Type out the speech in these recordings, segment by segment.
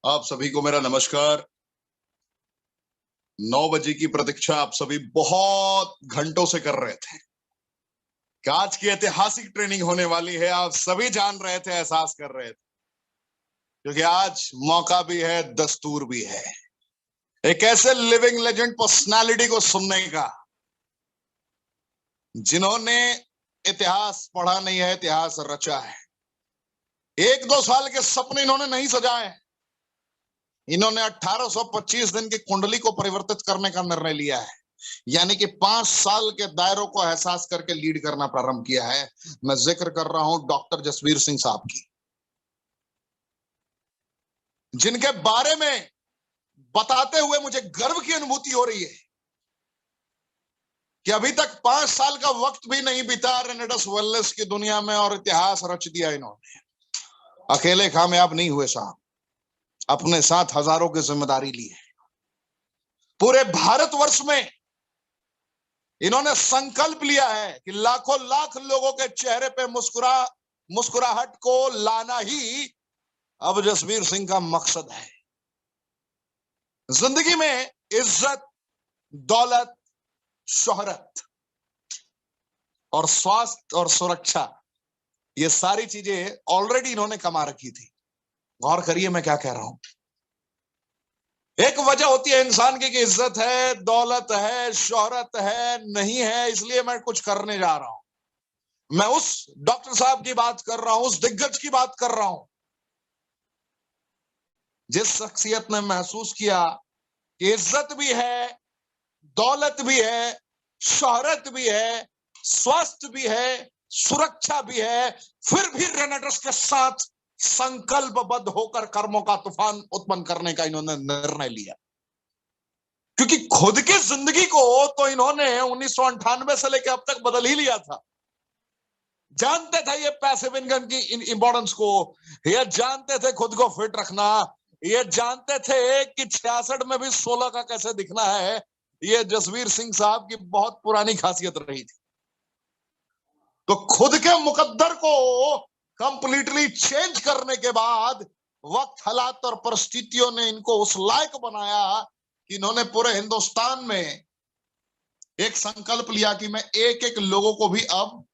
आप सभी को मेरा नमस्कार। 9 बजे की प्रतीक्षा आप सभी बहुत घंटों से कर रहे थे कि आज की ऐतिहासिक ट्रेनिंग होने वाली है। आप सभी जान रहे थे, एहसास कर रहे थे, क्योंकि आज मौका भी है, दस्तूर भी है एक ऐसे लिविंग लेजेंड पर्सनालिटी को सुनने का जिन्होंने इतिहास पढ़ा नहीं है, इतिहास रचा है। 1-2 साल के सपने इन्होंने नहीं सजाए। इन्होंने 1825 दिन की कुंडली को परिवर्तित करने का निर्णय लिया है, यानी कि 5 साल के दायरों को एहसास करके लीड करना प्रारंभ किया है। मैं जिक्र कर रहा हूं डॉक्टर जसवीर सिंह साहब की, जिनके बारे में बताते हुए मुझे गर्व की अनुभूति हो रही है कि अभी तक 5 साल का वक्त भी नहीं बीता रेनेडस वेलनेस की दुनिया में और इतिहास रच दिया इन्होंने। अकेले कामयाब नहीं हुए साहब, अपने साथ हजारों की जिम्मेदारी ली है। पूरे भारतवर्ष में इन्होंने संकल्प लिया है कि लाखों लाख लोगों के चेहरे पे मुस्कुराहट को लाना ही अब जसवीर सिंह का मकसद है। जिंदगी में इज्जत, दौलत, शोहरत और स्वास्थ्य और सुरक्षा, ये सारी चीजें ऑलरेडी इन्होंने कमा रखी थी। गौर करिए मैं क्या कह रहा हूं। एक वजह होती है इंसान की कि इज्जत है, दौलत है, शोहरत है, नहीं है, इसलिए मैं कुछ करने जा रहा हूं। मैं उस डॉक्टर साहब की बात कर रहा हूं, उस दिग्गज की बात कर रहा हूं जिस शख्सियत ने महसूस किया कि इज्जत भी है, दौलत भी है, शोहरत भी है, स्वास्थ्य भी है, सुरक्षा भी है, फिर भी रेनेडस के साथ संकल्पबद्ध होकर कर्मों का तूफान उत्पन्न करने का इन्होंने निर्णय लिया। क्योंकि खुद की जिंदगी को तो इन्होंने 1998 से लेकर अब तक बदल ही लिया था। जानते थे ये पैसिव इनकम की इंपॉर्टेंस को, ये जानते थे खुद को फिट रखना, ये जानते थे कि 66 में भी 16 का कैसे दिखना है। ये जसवीर सिंह साहब की बहुत पुरानी खासियत रही थी। तो खुद के मुकद्दर को कंप्लीटली चेंज करने के बाद वक्त, हालात और परिस्थितियों ने इनको उस लायक बनाया कि इन्होंने पूरे हिंदुस्तान में एक संकल्प लिया कि मैं एक एक लोगों को भी अब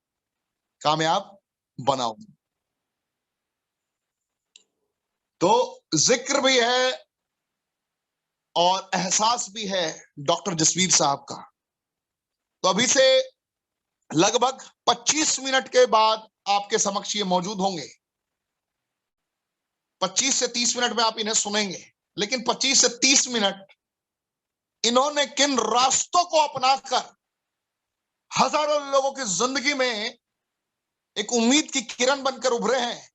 कामयाब बनाऊंगा। तो जिक्र भी है और एहसास भी है डॉक्टर जसवीर साहब का। तो अभी से लगभग 25 मिनट के बाद आपके समक्ष ये मौजूद होंगे। 25 से 30 मिनट में आप इन्हें सुनेंगे, लेकिन 25 से 30 मिनट इन्होंने किन रास्तों को अपनाकर हजारों लोगों की जिंदगी में एक उम्मीद की किरण बनकर उभरे हैं,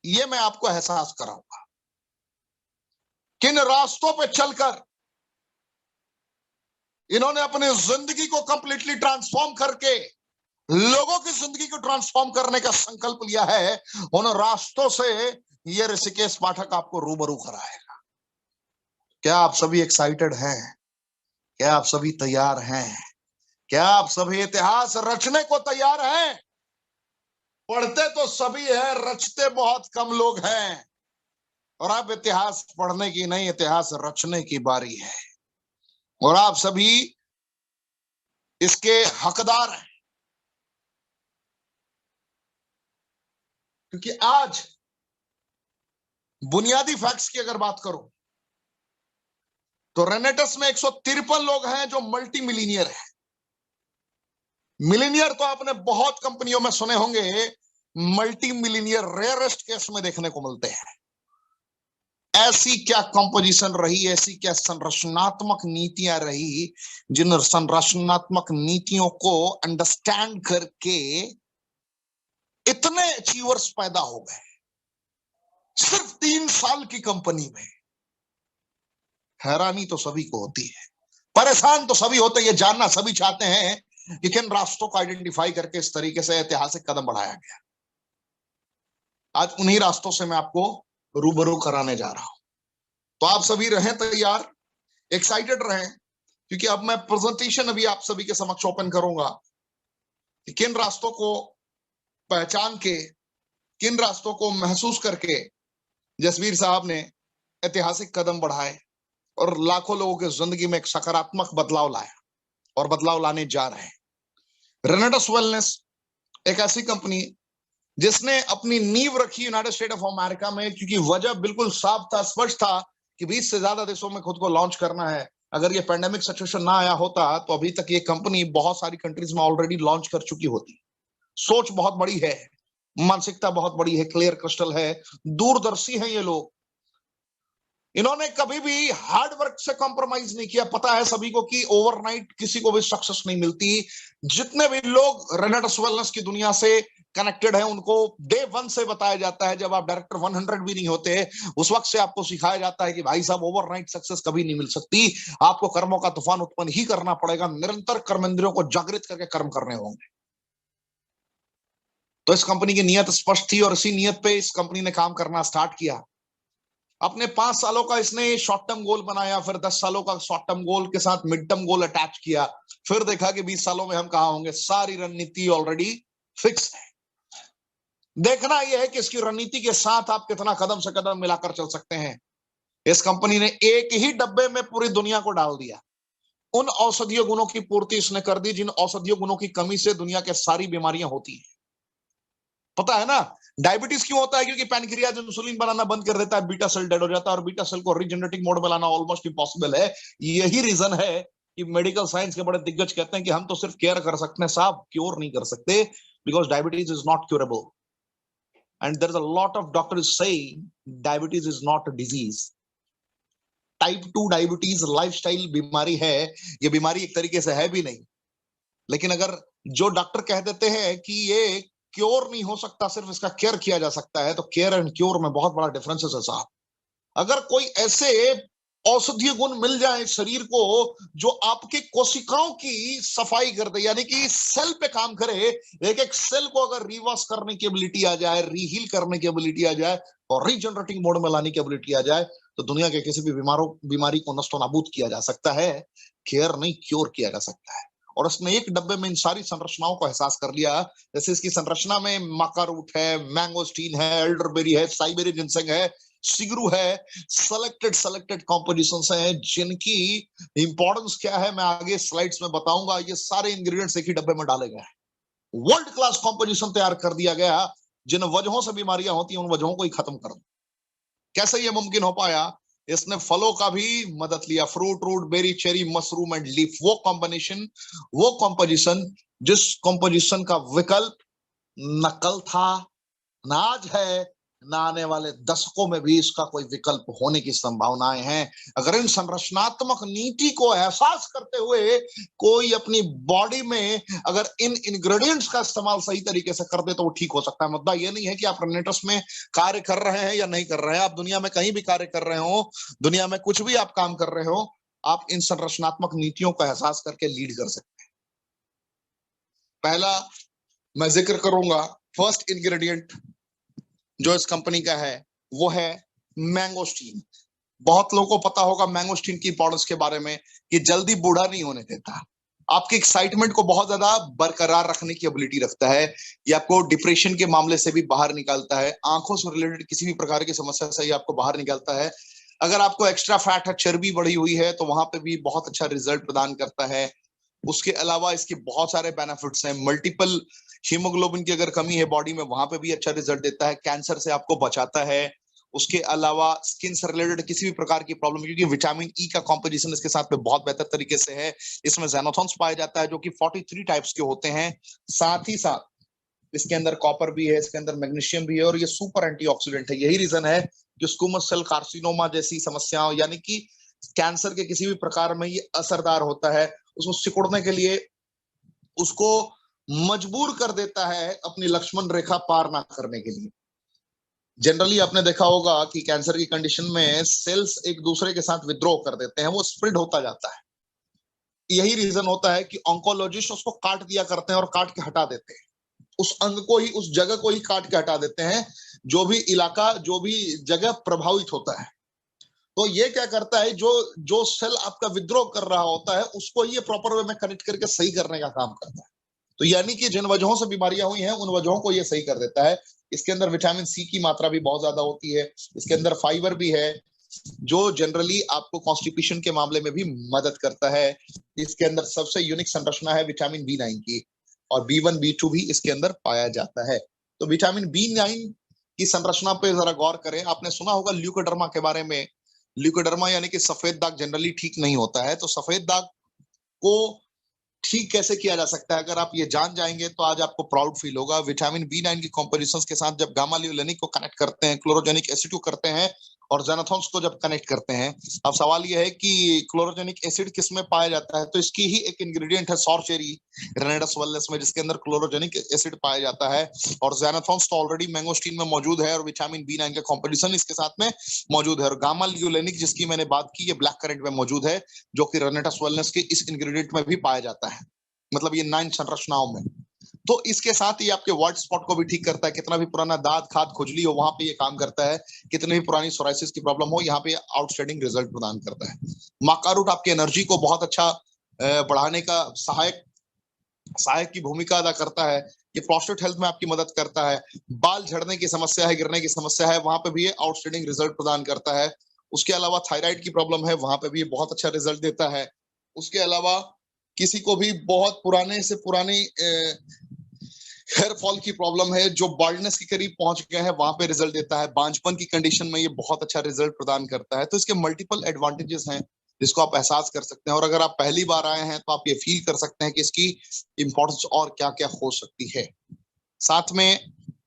ये मैं आपको एहसास कराऊंगा। किन रास्तों पे चलकर इन्होंने अपनी जिंदगी को कंप्लीटली ट्रांसफॉर्म करके लोगों की जिंदगी को ट्रांसफॉर्म करने का संकल्प लिया है, उन रास्तों से ये ऋषिकेश पाठक आपको रूबरू कराएगा। क्या आप सभी एक्साइटेड हैं? क्या आप सभी तैयार हैं? क्या आप सभी इतिहास रचने को तैयार हैं? पढ़ते तो सभी है, रचते बहुत कम लोग हैं। और अब इतिहास पढ़ने की नहीं, इतिहास रचने की बारी है, और आप सभी इसके हकदार हैं। क्योंकि आज बुनियादी फैक्ट्स की अगर बात करूं तो रेनेटस में 153 लोग हैं जो मल्टी मिलीनियर है। मिलीनियर तो आपने बहुत कंपनियों में सुने होंगे, मल्टी मिलीनियर रेयरेस्ट केस में देखने को मिलते हैं। ऐसी क्या कंपोजिशन रही, ऐसी क्या संरचनात्मक नीतियां रही, जिन संरचनात्मक नीतियों को अंडरस्टैंड करके इतने अचीवर्स पैदा हो गए सिर्फ 3 साल की कंपनी में। हैरानी तो सभी को होती है, परेशान तो सभी होते हैं, ये जानना सभी चाहते हैं कि किन रास्तों को आइडेंटिफाई करके इस तरीके से ऐतिहासिक कदम बढ़ाया गया। आज उन्हीं रास्तों से मैं आपको रूबरू कराने जा रहा हूं। तो आप सभी रहें तैयार, एक्साइटेड रहें, क्योंकि अब मैं प्रेजेंटेशन अभी आप सभी के समक्ष ओपन करूंगा कि किन रास्तों को पहचान के, किन रास्तों को महसूस करके जसवीर साहब ने ऐतिहासिक कदम बढ़ाए और लाखों लोगों की जिंदगी में एक सकारात्मक बदलाव लाया और बदलाव लाने जा रहे हैं। रेनेडस वेलनेस एक ऐसी कंपनी जिसने अपनी नींव रखी यूनाइटेड स्टेट ऑफ अमेरिका में, क्योंकि वजह बिल्कुल साफ था, स्पष्ट था कि 20 से ज्यादा देशों में खुद को लॉन्च करना है। अगर ये पैंडेमिक सिचुएशन ना आया होता तो अभी तक ये कंपनी बहुत सारी कंट्रीज में ऑलरेडी लॉन्च कर चुकी होती। सोच बहुत बड़ी है, मानसिकता बहुत बड़ी है, क्लियर क्रिस्टल है, दूरदर्शी है ये लोग। इन्होंने कभी भी हार्ड वर्क से कॉम्प्रोमाइज नहीं किया। पता है सभी को कि ओवरनाइट किसी को भी सक्सेस नहीं मिलती। जितने भी लोग रेनेडस वेलनेस की दुनिया से कनेक्टेड है उनको डे 1 से बताया जाता है, जब आप डायरेक्टर 100 भी नहीं होते उस वक्त से आपको सिखाया जाता है कि भाई साहब ओवरनाइट सक्सेस कभी नहीं मिल सकती, आपको कर्मों का तूफान उत्पन्न ही करना पड़ेगा, निरंतर कर्मेंद्रियों को जागृत करके कर्म करने होंगे। तो इस कंपनी की नीयत स्पष्ट थी और इसी नीयत पे इस कंपनी ने काम करना स्टार्ट किया। अपने 5 सालों का इसने शॉर्ट टर्म गोल बनाया, फिर 10 सालों का शॉर्ट टर्म गोल के साथ मिड टर्म गोल अटैच किया, फिर देखा कि 20 सालों में हम कहां होंगे। सारी रणनीति ऑलरेडी फिक्स है। देखना यह है कि इसकी रणनीति के साथ आप कितना कदम से कदम मिलाकर चल सकते हैं। इस कंपनी ने एक ही डब्बे में पूरी दुनिया को डाल दिया। उन औषधीय गुणों की पूर्ति इसने कर दी जिन औषधीय गुणों की कमी से दुनिया के सारी बीमारियां होती हैं। पता है ना डायबिटीज क्यों होता है? क्योंकि पैनक्रियाज इंसुलिन बनाना बंद कर देता है, बीटा सेल डेड हो जाता है और बीटा सेल को रीजनरेटिंग मोड में लाना ऑलमोस्ट इम्पॉसिबल है। यही रीजन है कि मेडिकल साइंस के बड़े दिग्गज कहते हैं कि हम तो सिर्फ केयर कर सकते हैं साहब, क्योर नहीं कर सकते, because diabetes is not curable. And there is a lot of doctors saying diabetes is not a disease. Type 2 diabetes lifestyle बीमारी है, ये बीमारी एक तरीके से है भी नहीं। लेकिन अगर जो डॉक्टर कह देते हैं कि ये क्योर नहीं हो सकता, सिर्फ इसका केयर किया जा सकता है, तो केयर एंड क्योर में बहुत बड़ा डिफरेंस है साहब। अगर कोई ऐसे औषधीय गुण मिल जाए शरीर को जो आपकी कोशिकाओं की सफाई कर दे, यानी कि सेल पे काम करे, एक एक सेल को अगर रिवर्स करने की एबिलिटी आ जाए, रीहील करने की एबिलिटी आ जाए और रीजनरेटिंग मोड में लाने की एबिलिटी आ जाए, तो दुनिया के किसी भी बीमारी को नष्ट नाबूद किया जा सकता है। केयर नहीं, क्योर किया जा सकता है। और उसने एक डब्बे में इन सारी संरचनाओं को एहसास कर लिया। जैसे इसकी संरचना में माका रूट है, मैंगोस्टीन है, एल्डरबेरी है, साइबेरियन जिनसेंग है, सिगरू है, सेलेक्टेड कॉम्पोजिशंस हैं जिनकी इंपॉर्टेंस क्या है मैं आगे स्लाइड्स में बताऊंगा। ये सारे इंग्रेडिएंट्स एक ही डब्बे में डाले गए हैं। वर्ल्ड क्लास कॉम्पोजिशन तैयार कर दिया गया। जिन वजहों से बीमारियां होती हैं उन वजहों को ही खत्म कर दो। कैसे ये मुमकिन हो पाया? इसने फलों का भी मदद लिया, fruit, root, berry, cherry, mushroom and leaf. वो कॉम्बिनेशन, वो कॉम्पोजिशन जिस कॉम्पोजिशन का विकल्प न कल था, न आज है, न आने वाले दशकों में भी इसका कोई विकल्प होने की संभावनाएं हैं। अगर इन संरचनात्मक नीति को एहसास करते हुए कोई अपनी बॉडी में अगर इन इंग्रेडिएंट्स का इस्तेमाल सही तरीके से कर दे तो वो ठीक हो सकता है। मुद्दा ये नहीं है कि आप रेनेडस में कार्य कर रहे हैं या नहीं कर रहे हैं। आप दुनिया में कहीं भी कार्य कर रहे हो, दुनिया में कुछ भी आप काम कर रहे हो, आप इन संरचनात्मक नीतियों का एहसास करके लीड कर सकते हैं। पहला मैं जिक्र करूंगा, फर्स्ट इंग्रेडिएंट जो इस कंपनी का है वो है मैंगोस्टीन। बहुत लोगों को पता होगा मैंगोस्टीन की इंपॉर्टेंस के बारे में कि जल्दी बूढ़ा नहीं होने देता, आपकी एक्साइटमेंट को बहुत ज्यादा बरकरार रखने की एबिलिटी रखता है, ये आपको डिप्रेशन के मामले से भी बाहर निकालता है, आंखों से रिलेटेड किसी भी प्रकार की समस्या से ये आपको बाहर निकालता है। अगर आपको एक्स्ट्रा फैट है, चर्बी बढ़ी हुई है, तो वहां पे भी बहुत अच्छा रिजल्ट प्रदान करता है। उसके अलावा इसके बहुत सारे बेनिफिट्स हैं। मल्टीपल हीमोग्लोबिन की अगर कमी है बॉडी में, वहां पे भी अच्छा रिजल्ट देता है। कैंसर से आपको बचाता है। उसके अलावा स्किन से रिलेटेड किसी भी प्रकार की प्रॉब्लम, क्योंकि विटामिन ई का कॉम्पोजिशन इसके साथ में बहुत बेहतर तरीके से है। इसमें ज़ैनोथॉन्स पाया जाता है जो कि 43 टाइप्स के होते हैं। साथ ही साथ इसके अंदर कॉपर भी है, इसके अंदर मैग्नीशियम भी है और ये सुपर एंटीऑक्सीडेंट है। यही रीजन है कि स्क्वैमस सेल कार्सिनोमा जैसी समस्याओं, यानी कि कैंसर के किसी भी प्रकार में ये असरदार होता है। उसको सिकुड़ने के लिए उसको मजबूर कर देता है अपनी लक्ष्मण रेखा पार ना करने के लिए। जनरली आपने देखा होगा कि कैंसर की कंडीशन में सेल्स एक दूसरे के साथ विद्रोह कर देते हैं, वो स्प्लिट होता जाता है। यही रीजन होता है कि ऑन्कोलॉजिस्ट उसको काट दिया करते हैं और काट के हटा देते हैं। उस अंग को ही, उस जगह को ही काट के हटा देते हैं, जो भी इलाका, जो भी जगह प्रभावित होता है। तो ये क्या करता है, जो जो सेल आपका विद्रोह कर रहा होता है उसको ये प्रॉपर वे में कनेक्ट करके सही करने का काम करता है। तो यानी कि जिन वजहों से बीमारियां हुई हैं उन वजहों को ये सही कर देता है। इसके अंदर विटामिन सी की मात्रा भी बहुत ज्यादा होती है, इसके अंदर फाइबर भी है, जो जनरली आपको कॉन्स्टिपेशन के मामले में भी मदद करता है। इसके अंदर सबसे यूनिक संरचना है विटामिन B9 की, और B1 B2 भी इसके अंदर पाया जाता है। तो विटामिन B9 की संरचना पे जरा गौर करें। आपने सुना होगा ल्यूकोडर्मा के बारे में। ल्यूकोडर्मा यानी कि सफेद दाग जनरली ठीक नहीं होता है, तो सफेद दाग को ठीक कैसे किया जा सकता है, अगर आप ये जान जाएंगे तो आज आपको प्राउड फील होगा। विटामिन B9 की कॉम्पोजिशंस के साथ जब गामा ल्यूलेनिक को कनेक्ट करते हैं, क्लोरोजेनिक एसिड को करते हैं और ज़ैनाथोन्स को जब कनेक्ट करते हैं, अब सवाल ये है कि क्लोरोजेनिक एसिड किस में पाया जाता है, तो इसकी ही एक इंग्रेडिएंट है सौर चेरी रेनेडस वल्लेस में, जिसके अंदर क्लोरोजेनिक एसिड पाया जाता है। और ज़ैनाथोन्स तो ऑलरेडी मैंगोस्टीन में मौजूद है और विटामिन B9 का कॉम्पोजिशन इसके साथ में मौजूद है। और गामा ल्यूलेनिक जिसकी मैंने बात की, ये ब्लैक करेंट में मौजूद है, जो कि रेनेडस वल्लेस के इस इंग्रेडिएंट में भी पाया जाता है, मतलब ये 9 संरचनाओं में। तो इसके साथ ही आपके व्हाइट स्पॉट को भी ठीक करता है। कितना भी पुराना दाद खाद खुजली हो, वहां पे ये काम करता है। कितनी भी पुरानी सोराइसिस की प्रॉब्लम हो, यहाँ पे आउटस्टैंडिंग रिजल्ट प्रदान करता है। माका रूट आपकी एनर्जी को बहुत अच्छा बढ़ाने का सहायक की भूमिका अदा करता है। ये प्रोस्टेट हेल्थ में आपकी मदद करता है। बाल झड़ने की समस्या है, गिरने की समस्या है, वहां पे भी ये आउटस्टैंडिंग रिजल्ट प्रदान करता है। उसके अलावा थायराइड की प्रॉब्लम है, वहां पे भी ये बहुत अच्छा रिजल्ट देता है। उसके अलावा किसी को भी बहुत पुराने से पुरानी हेयर फॉल की प्रॉब्लम है, जो बाल्डनेस के करीब पहुंच गए हैं, वहां पे रिजल्ट देता है। बांझपन की कंडीशन में ये बहुत अच्छा रिजल्ट प्रदान करता है। तो इसके मल्टीपल एडवांटेजेस हैं जिसको आप एहसास कर सकते हैं। और अगर आप पहली बार आए हैं तो आप ये फील कर सकते हैं कि इसकी इंपॉर्टेंस और क्या क्या हो सकती है। साथ में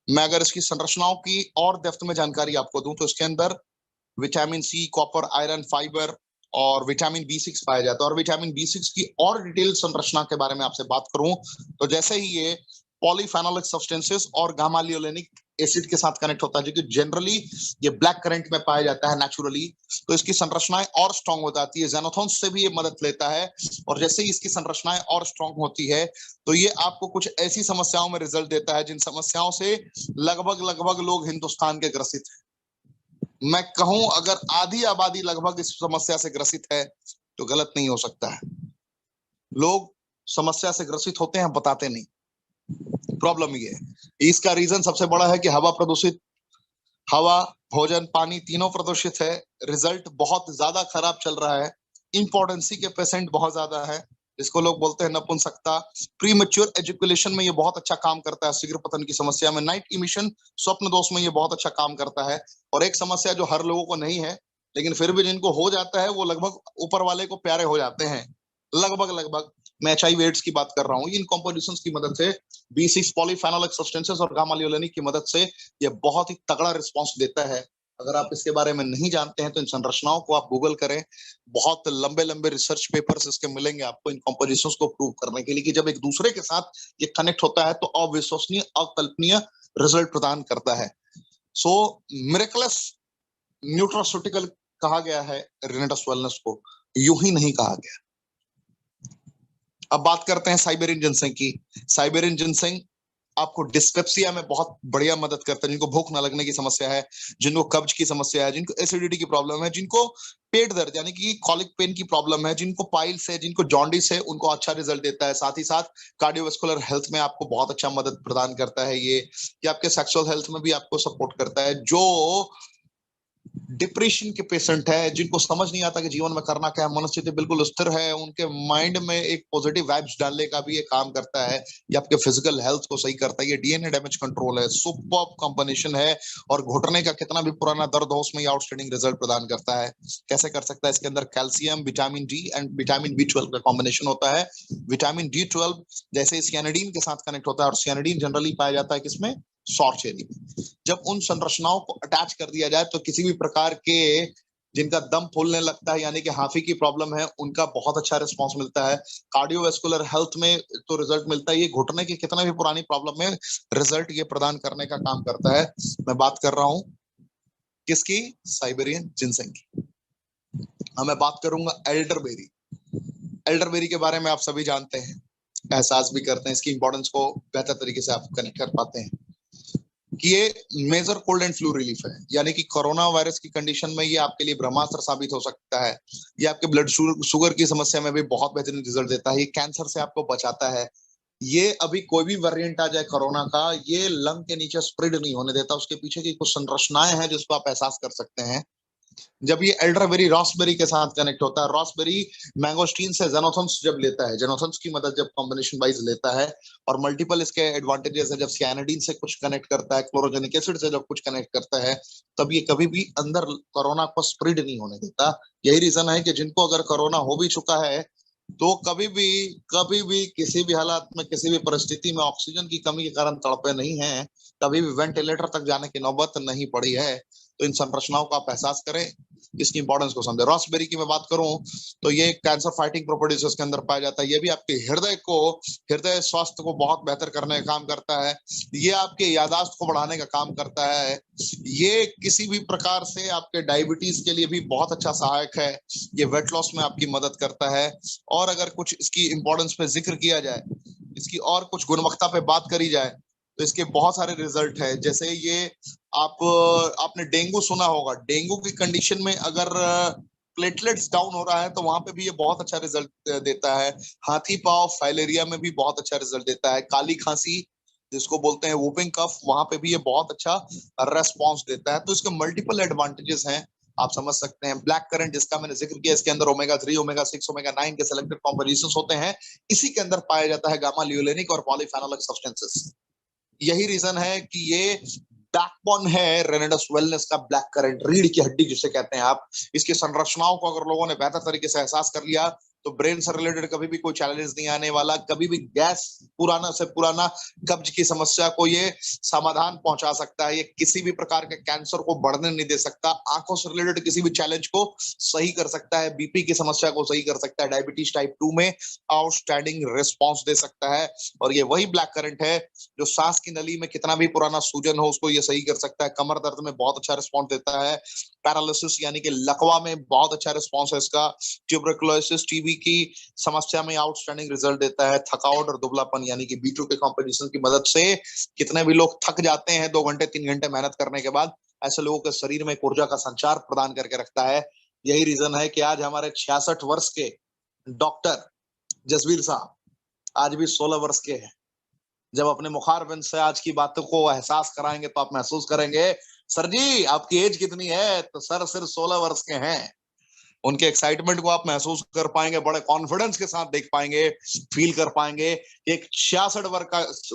मैं अगर इसकी संरचनाओं की और डेप्थ में जानकारी आपको दूं तो इसके अंदर vitamin C, copper, iron, fibre और विटामिन B6 पाया जाता है। और विटामिन B6 की और डिटेल संरचना के बारे में आपसे बात करूं तो जैसे ही ये पॉलीफेनोलिक सब्सटेंसेस और गामा ल्यूलेनिक एसिड के साथ कनेक्ट होता है, जो कि जनरली ये ब्लैक करंट में पाया जाता है नेचुरली, तो इसकी संरचनाएं और स्ट्रांग हो जाती है। ज़ैनाथोन्स से भी ये मदद लेता है। और जैसे ही इसकी संरचनाएं और स्ट्रांग होती है तो ये आपको कुछ ऐसी समस्याओं में रिजल्ट देता है जिन समस्याओं से लगभग लोग हिंदुस्तान के ग्रसित हैं। मैं कहूं अगर आधी आबादी लगभग इस समस्या से ग्रसित है तो गलत नहीं हो सकता है। लोग समस्या से ग्रसित होते हैं, बताते नहीं। प्रॉब्लम ये है, इसका रीजन सबसे बड़ा है कि हवा प्रदूषित, हवा, भोजन, पानी तीनों प्रदूषित है। रिजल्ट बहुत ज्यादा खराब चल रहा है। इंपॉर्टेंसी के पेशेंट बहुत ज्यादा है, जिसको लोग बोलते हैं नपुंसकता। प्री मैच्योर एजुकेशन में ये बहुत अच्छा काम करता है। शीघ्र पतन की समस्या में, नाइट इमिशन, स्वप्न दोष में ये बहुत अच्छा काम करता है। और एक समस्या जो हर लोगों को नहीं है लेकिन फिर भी जिनको हो जाता है, वो लगभग ऊपर वाले को प्यारे हो जाते हैं। लगभग मैं HIV एड्स की बात कर रहा हूँ। इन कॉम्पोजिशंस की मदद से, B6 पॉलीफेनोलिक सब्सटेंसेस और गामा ल्यूलेनिक की मदद से ये बहुत ही तगड़ा रिस्पॉन्स देता है। अगर आप इसके बारे में नहीं जानते हैं तो इन संरचनाओं को आप गूगल करें। बहुत लंबे रिसर्च पेपर्स इसके मिलेंगे आपको इन कॉम्पोजिशंस को प्रूव करने के लिए कि जब एक दूसरे के साथ ये कनेक्ट होता है तो अविश्वसनीय, अकल्पनीय रिजल्ट प्रदान करता है। सो मिरेकलस न्यूट्रास्यूटिकल कहा गया है रेनेडस वेलनेस को, यूं ही नहीं कहा गया। अब बात करते हैं साइबेरियन जिनसेंग की। साइबेरियन जिनसेंग आपको डिस्पेप्सिया में बहुत बढ़िया मदद करता है। जिनको भूख ना लगने की समस्या है, जिनको कब्ज की समस्या है, जिनको एसिडिटी की प्रॉब्लम है, जिनको पेट दर्द यानी कि कॉलिक पेन की प्रॉब्लम है, जिनको पाइल्स है, जिनको जॉन्डिस है, उनको अच्छा रिजल्ट देता है। साथ ही साथ कार्डियोवास्कुलर हेल्थ में आपको बहुत अच्छा मदद प्रदान करता है। ये आपके सेक्सुअल हेल्थ में भी आपको सपोर्ट करता है। जो डिप्रेशन के पेशेंट है, जिनको समझ नहीं आता कि जीवन में करना क्या है, मनस्थिति बिल्कुल स्थिर है, उनके माइंड में एक पॉजिटिव वाइब्स डालने का भी ये काम करता है। ये आपके फिजिकल हेल्थ को सही करता है। ये DNA डैमेज कंट्रोल है। सुपर्ब कॉम्बिनेशन है। और घुटने का कितना भी पुराना दर्द हो, उसमें ये आउटस्टैंडिंग रिजल्ट प्रदान करता है। कैसे कर सकता है? इसके अंदर calcium, vitamin D and vitamin B12 का कॉम्बिनेशन होता है। विटामिन D12 जैसे सियानिडीन के साथ कनेक्ट होता है, और सियानिडीन जनरली पाया जाता है किसमें? सौर चेरी में। जब उन संरचनाओं को अटैच कर दिया जाए तो किसी भी प्रकार के, जिनका दम फूलने लगता है यानी कि हाफी की प्रॉब्लम है, उनका बहुत अच्छा रिस्पांस मिलता है। कार्डियोवास्कुलर हेल्थ में तो रिजल्ट मिलता है। ये घुटने की कितना भी पुरानी प्रॉब्लम में रिजल्ट ये प्रदान करने का काम करता है। मैं बात कर रहा हूं किसकी? साइबेरियन जिनसेंग की। अब मैं बात करूंगा एल्डरबेरी। एल्डरबेरी के बारे में आप सभी जानते हैं, एहसास भी करते हैं। इसकी इंपॉर्टेंस को बेहतर तरीके से आप कनेक्ट कर पाते हैं कि ये major cold and flu relief है। यानी कि कोरोना वायरस की कंडीशन में ये आपके लिए ब्रह्मास्त्र साबित हो सकता है। ये आपके ब्लड शुगर की समस्या में भी बहुत बेहतरीन रिजल्ट देता है। ये कैंसर से आपको बचाता है। ये अभी कोई भी वेरिएंट आ जाए कोरोना का, ये लंग के नीचे स्प्रेड नहीं होने देता। उसके पीछे की कुछ संरचनाएं हैं जिसको आप एहसास कर सकते हैं। जब ये एल्डरबेरी रॉसबेरी के साथ कनेक्ट होता है, रॉसबेरी मैंगोस्टीन से जेनोथन्स जब लेता है, जेनोथन्स की मदद जब कॉम्बिनेशन वाइज लेता है, और मल्टीपल इसके एडवांटेजेस है, जब सियानिडीन से कुछ कनेक्ट करता है, क्लोरोजेनिक एसिड से जब कुछ कनेक्ट करता है, तब ये कभी भी अंदर कोरोना को स्प्रेड नहीं होने देता। यही रीजन है कि जिनको अगर कोरोना हो भी चुका है तो कभी भी किसी भी हालात में, किसी भी परिस्थिति में ऑक्सीजन की कमी के कारण तड़पे नहीं है, कभी भी वेंटिलेटर तक जाने की नौबत नहीं पड़ी है। तो इन संरचनाओं का आप एहसास करें, इसकी इंपॉर्टेंस को समझे। रॉसबेरी की मैं बात करूं तो ये कैंसर फाइटिंग प्रॉपर्टीज इसके अंदर पाया जाता है। ये भी आपके हृदय स्वास्थ्य को बहुत बेहतर करने का काम करता है। ये आपके यादाश्त को बढ़ाने का काम करता है। ये किसी भी प्रकार से आपके डायबिटीज के लिए भी बहुत अच्छा सहायक है। ये वेट लॉस में आपकी मदद करता है। और अगर कुछ इसकी इंपॉर्टेंस पे जिक्र किया जाए, इसकी और कुछ गुणवत्ता पे बात करी जाए, तो इसके बहुत सारे रिजल्ट है। जैसे ये आपने डेंगू सुना होगा, डेंगू की कंडीशन में अगर प्लेटलेट्स डाउन हो रहा है तो वहां पे भी ये बहुत अच्छा रिजल्ट देता है। हाथी पांव फाइलेरिया में भी बहुत अच्छा रिजल्ट देता है। काली खांसी जिसको बोलते हैं वूपिंग कफ, वहां पे भी ये बहुत अच्छा रेस्पॉन्स देता है। तो इसके मल्टीपल एडवांटेजेस हैं, आप समझ सकते हैं। ब्लैक करंट जिसका मैंने जिक्र किया, इसके अंदर ओमेगा 3, ओमेगा 6, ओमेगा 9 के सिलेक्टेड कॉम्पोजिशंस होते हैं। इसी के अंदर पाया जाता है गामा ल्यूलेनिक और पॉलीफेनोलिक सब्सटेंसेस। यही रीजन है कि ये बैकबोन है रेनेडस वेलनेस का। ब्लैक करंट, रीढ़ की हड्डी जिसे कहते हैं आप, इसकी संरचनाओं को अगर लोगों ने बेहतर तरीके से एहसास कर लिया तो ब्रेन से रिलेटेड कभी भी कोई चैलेंज नहीं आने वाला। कभी भी गैस, पुराना से पुराना कब्ज की समस्या को ये समाधान पहुंचा सकता है। ये किसी भी प्रकार के कैंसर को बढ़ने नहीं दे सकता। आंखों से रिलेटेड किसी भी चैलेंज को सही कर सकता है। बीपी की समस्या को सही कर सकता है। डायबिटीज टाइप 2 में आउटस्टैंडिंग रिस्पॉन्स दे सकता है। और ये वही ब्लैक करंट है जो सांस की नली में कितना भी पुराना सूजन हो उसको ये सही कर सकता है। कमर दर्द में बहुत अच्छा रिस्पॉन्स देता है। पैरालिसिस यानी कि लकवा में बहुत अच्छा रिस्पॉन्स है इसका। ट्यूबरकुलोसिस, टीबी की समस्या में आउटस्टैंडिंग रिजल्ट देता है। थकावट और दुबलापन यानी कि B2 के कॉम्पोजिशन की मदद से कितने भी लोग थक जाते हैं 2 घंटे 3 घंटे मेहनत करने के बाद, ऐसे लोगों के शरीर में ऊर्जा का संचार प्रदान करके रखता है। यही रीजन है कि आज हमारे 66 वर्ष के डॉक्टर जसवीर साहब आज भी 16 वर्ष के हैं। जब अपने मुखारबिंद से आज की बातों को एहसास कराएंगे तो आप महसूस करेंगे, सर जी आपकी एज कितनी है? तो सर सिर्फ 16 वर्ष के हैं। उनके एक्साइटमेंट को आप महसूस कर पाएंगे, बड़े कॉन्फिडेंस के साथ देख पाएंगे, फील कर पाएंगे। एक 66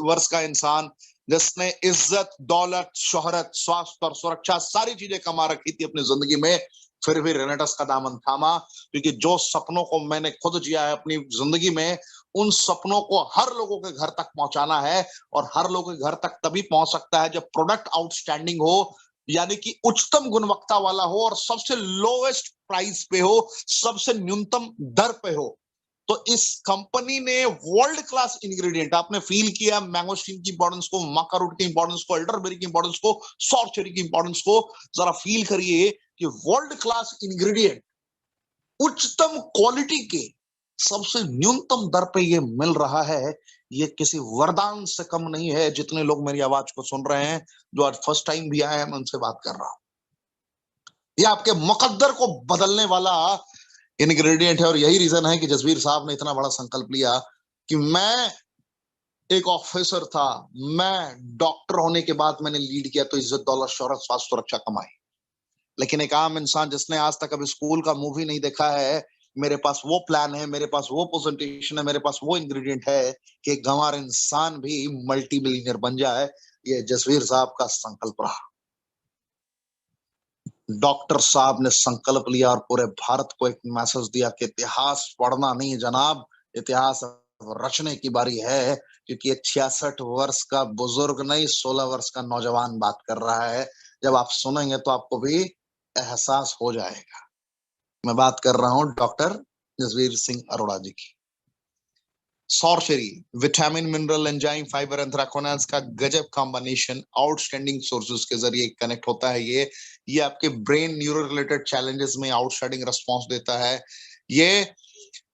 वर्ष का इंसान जिसने इज्जत, दौलत, शोहरत, स्वास्थ्य और सुरक्षा सारी चीजें कमा रखी थी अपनी जिंदगी में, फिर भी रेनेडस का दामन थामा। क्योंकि जो सपनों को मैंने खुद जिया है अपनी जिंदगी में, उन सपनों को हर लोगों के घर तक पहुंचाना है। और हर लोगों के घर तक तभी पहुंच सकता है जब प्रोडक्ट आउटस्टैंडिंग हो, यानी कि उच्चतम गुणवत्ता वाला हो और सबसे लोवेस्ट प्राइस पे हो, सबसे न्यूनतम दर पे हो। तो इस कंपनी ने वर्ल्ड क्लास इंग्रेडिएंट, आपने फील किया मैंगोस्टीन की इंपॉर्टेंस को, माका रूट की इंपॉर्टेंस को, एल्डरबेरी की इंपॉर्टेंस को, सॉर्ट चेरी की इंपॉर्टेंस को, जरा फील करिए कि वर्ल्ड क्लास इंग्रेडिएंट उच्चतम क्वालिटी के सबसे न्यूनतम दर पे ये मिल रहा है। ये किसी वरदान से कम नहीं है। जितने लोग मेरी आवाज को सुन रहे हैं, जो आज फर्स्ट टाइम भी आए हैं, मैं उनसे बात कर रहा हूं। ये आपके मुकद्दर को बदलने वाला इंग्रेडिएंट है। और यही रीजन है कि जसवीर साहब ने इतना बड़ा संकल्प लिया कि मैं एक ऑफिसर था, मैं डॉक्टर होने के बाद मैंने लीड किया तो इज्जत, दौलत, शोहरत, स्वास्थ्य, सुरक्षा कमाई। लेकिन एक आम इंसान जिसने आज तक अभी स्कूल का मूवी नहीं देखा है, मेरे पास वो प्लान है, मेरे पास वो प्रेजेंटेशन है, मेरे पास वो इंग्रेडिएंट है कि एक गंवार इंसान भी मल्टी बिलियनर बन जाए। ये जसवीर साहब का संकल्प रहा। डॉक्टर साहब ने संकल्प लिया और पूरे भारत को एक मैसेज दिया कि इतिहास पढ़ना नहीं जनाब, इतिहास रचने की बारी है। क्योंकि एक 66 वर्ष का बुजुर्ग नहीं, 16 वर्ष का नौजवान बात कर रहा है। जब आप सुनेंगे तो आपको भी एहसास हो जाएगा। मैं बात कर रहा हूं डॉक्टर जसवीर सिंह अरोड़ा जी की। सॉर्चरी, विटामिन, मिनरल, एंजाइम, फाइबर, एंथ्राकोनास का गजब कॉम्बिनेशन आउटस्टैंडिंग सोर्सेज के जरिए कनेक्ट होता है। ये आपके ब्रेन न्यूरो रिलेटेड चैलेंजेस में आउटस्टैंडिंग रिस्पॉन्स देता है। ये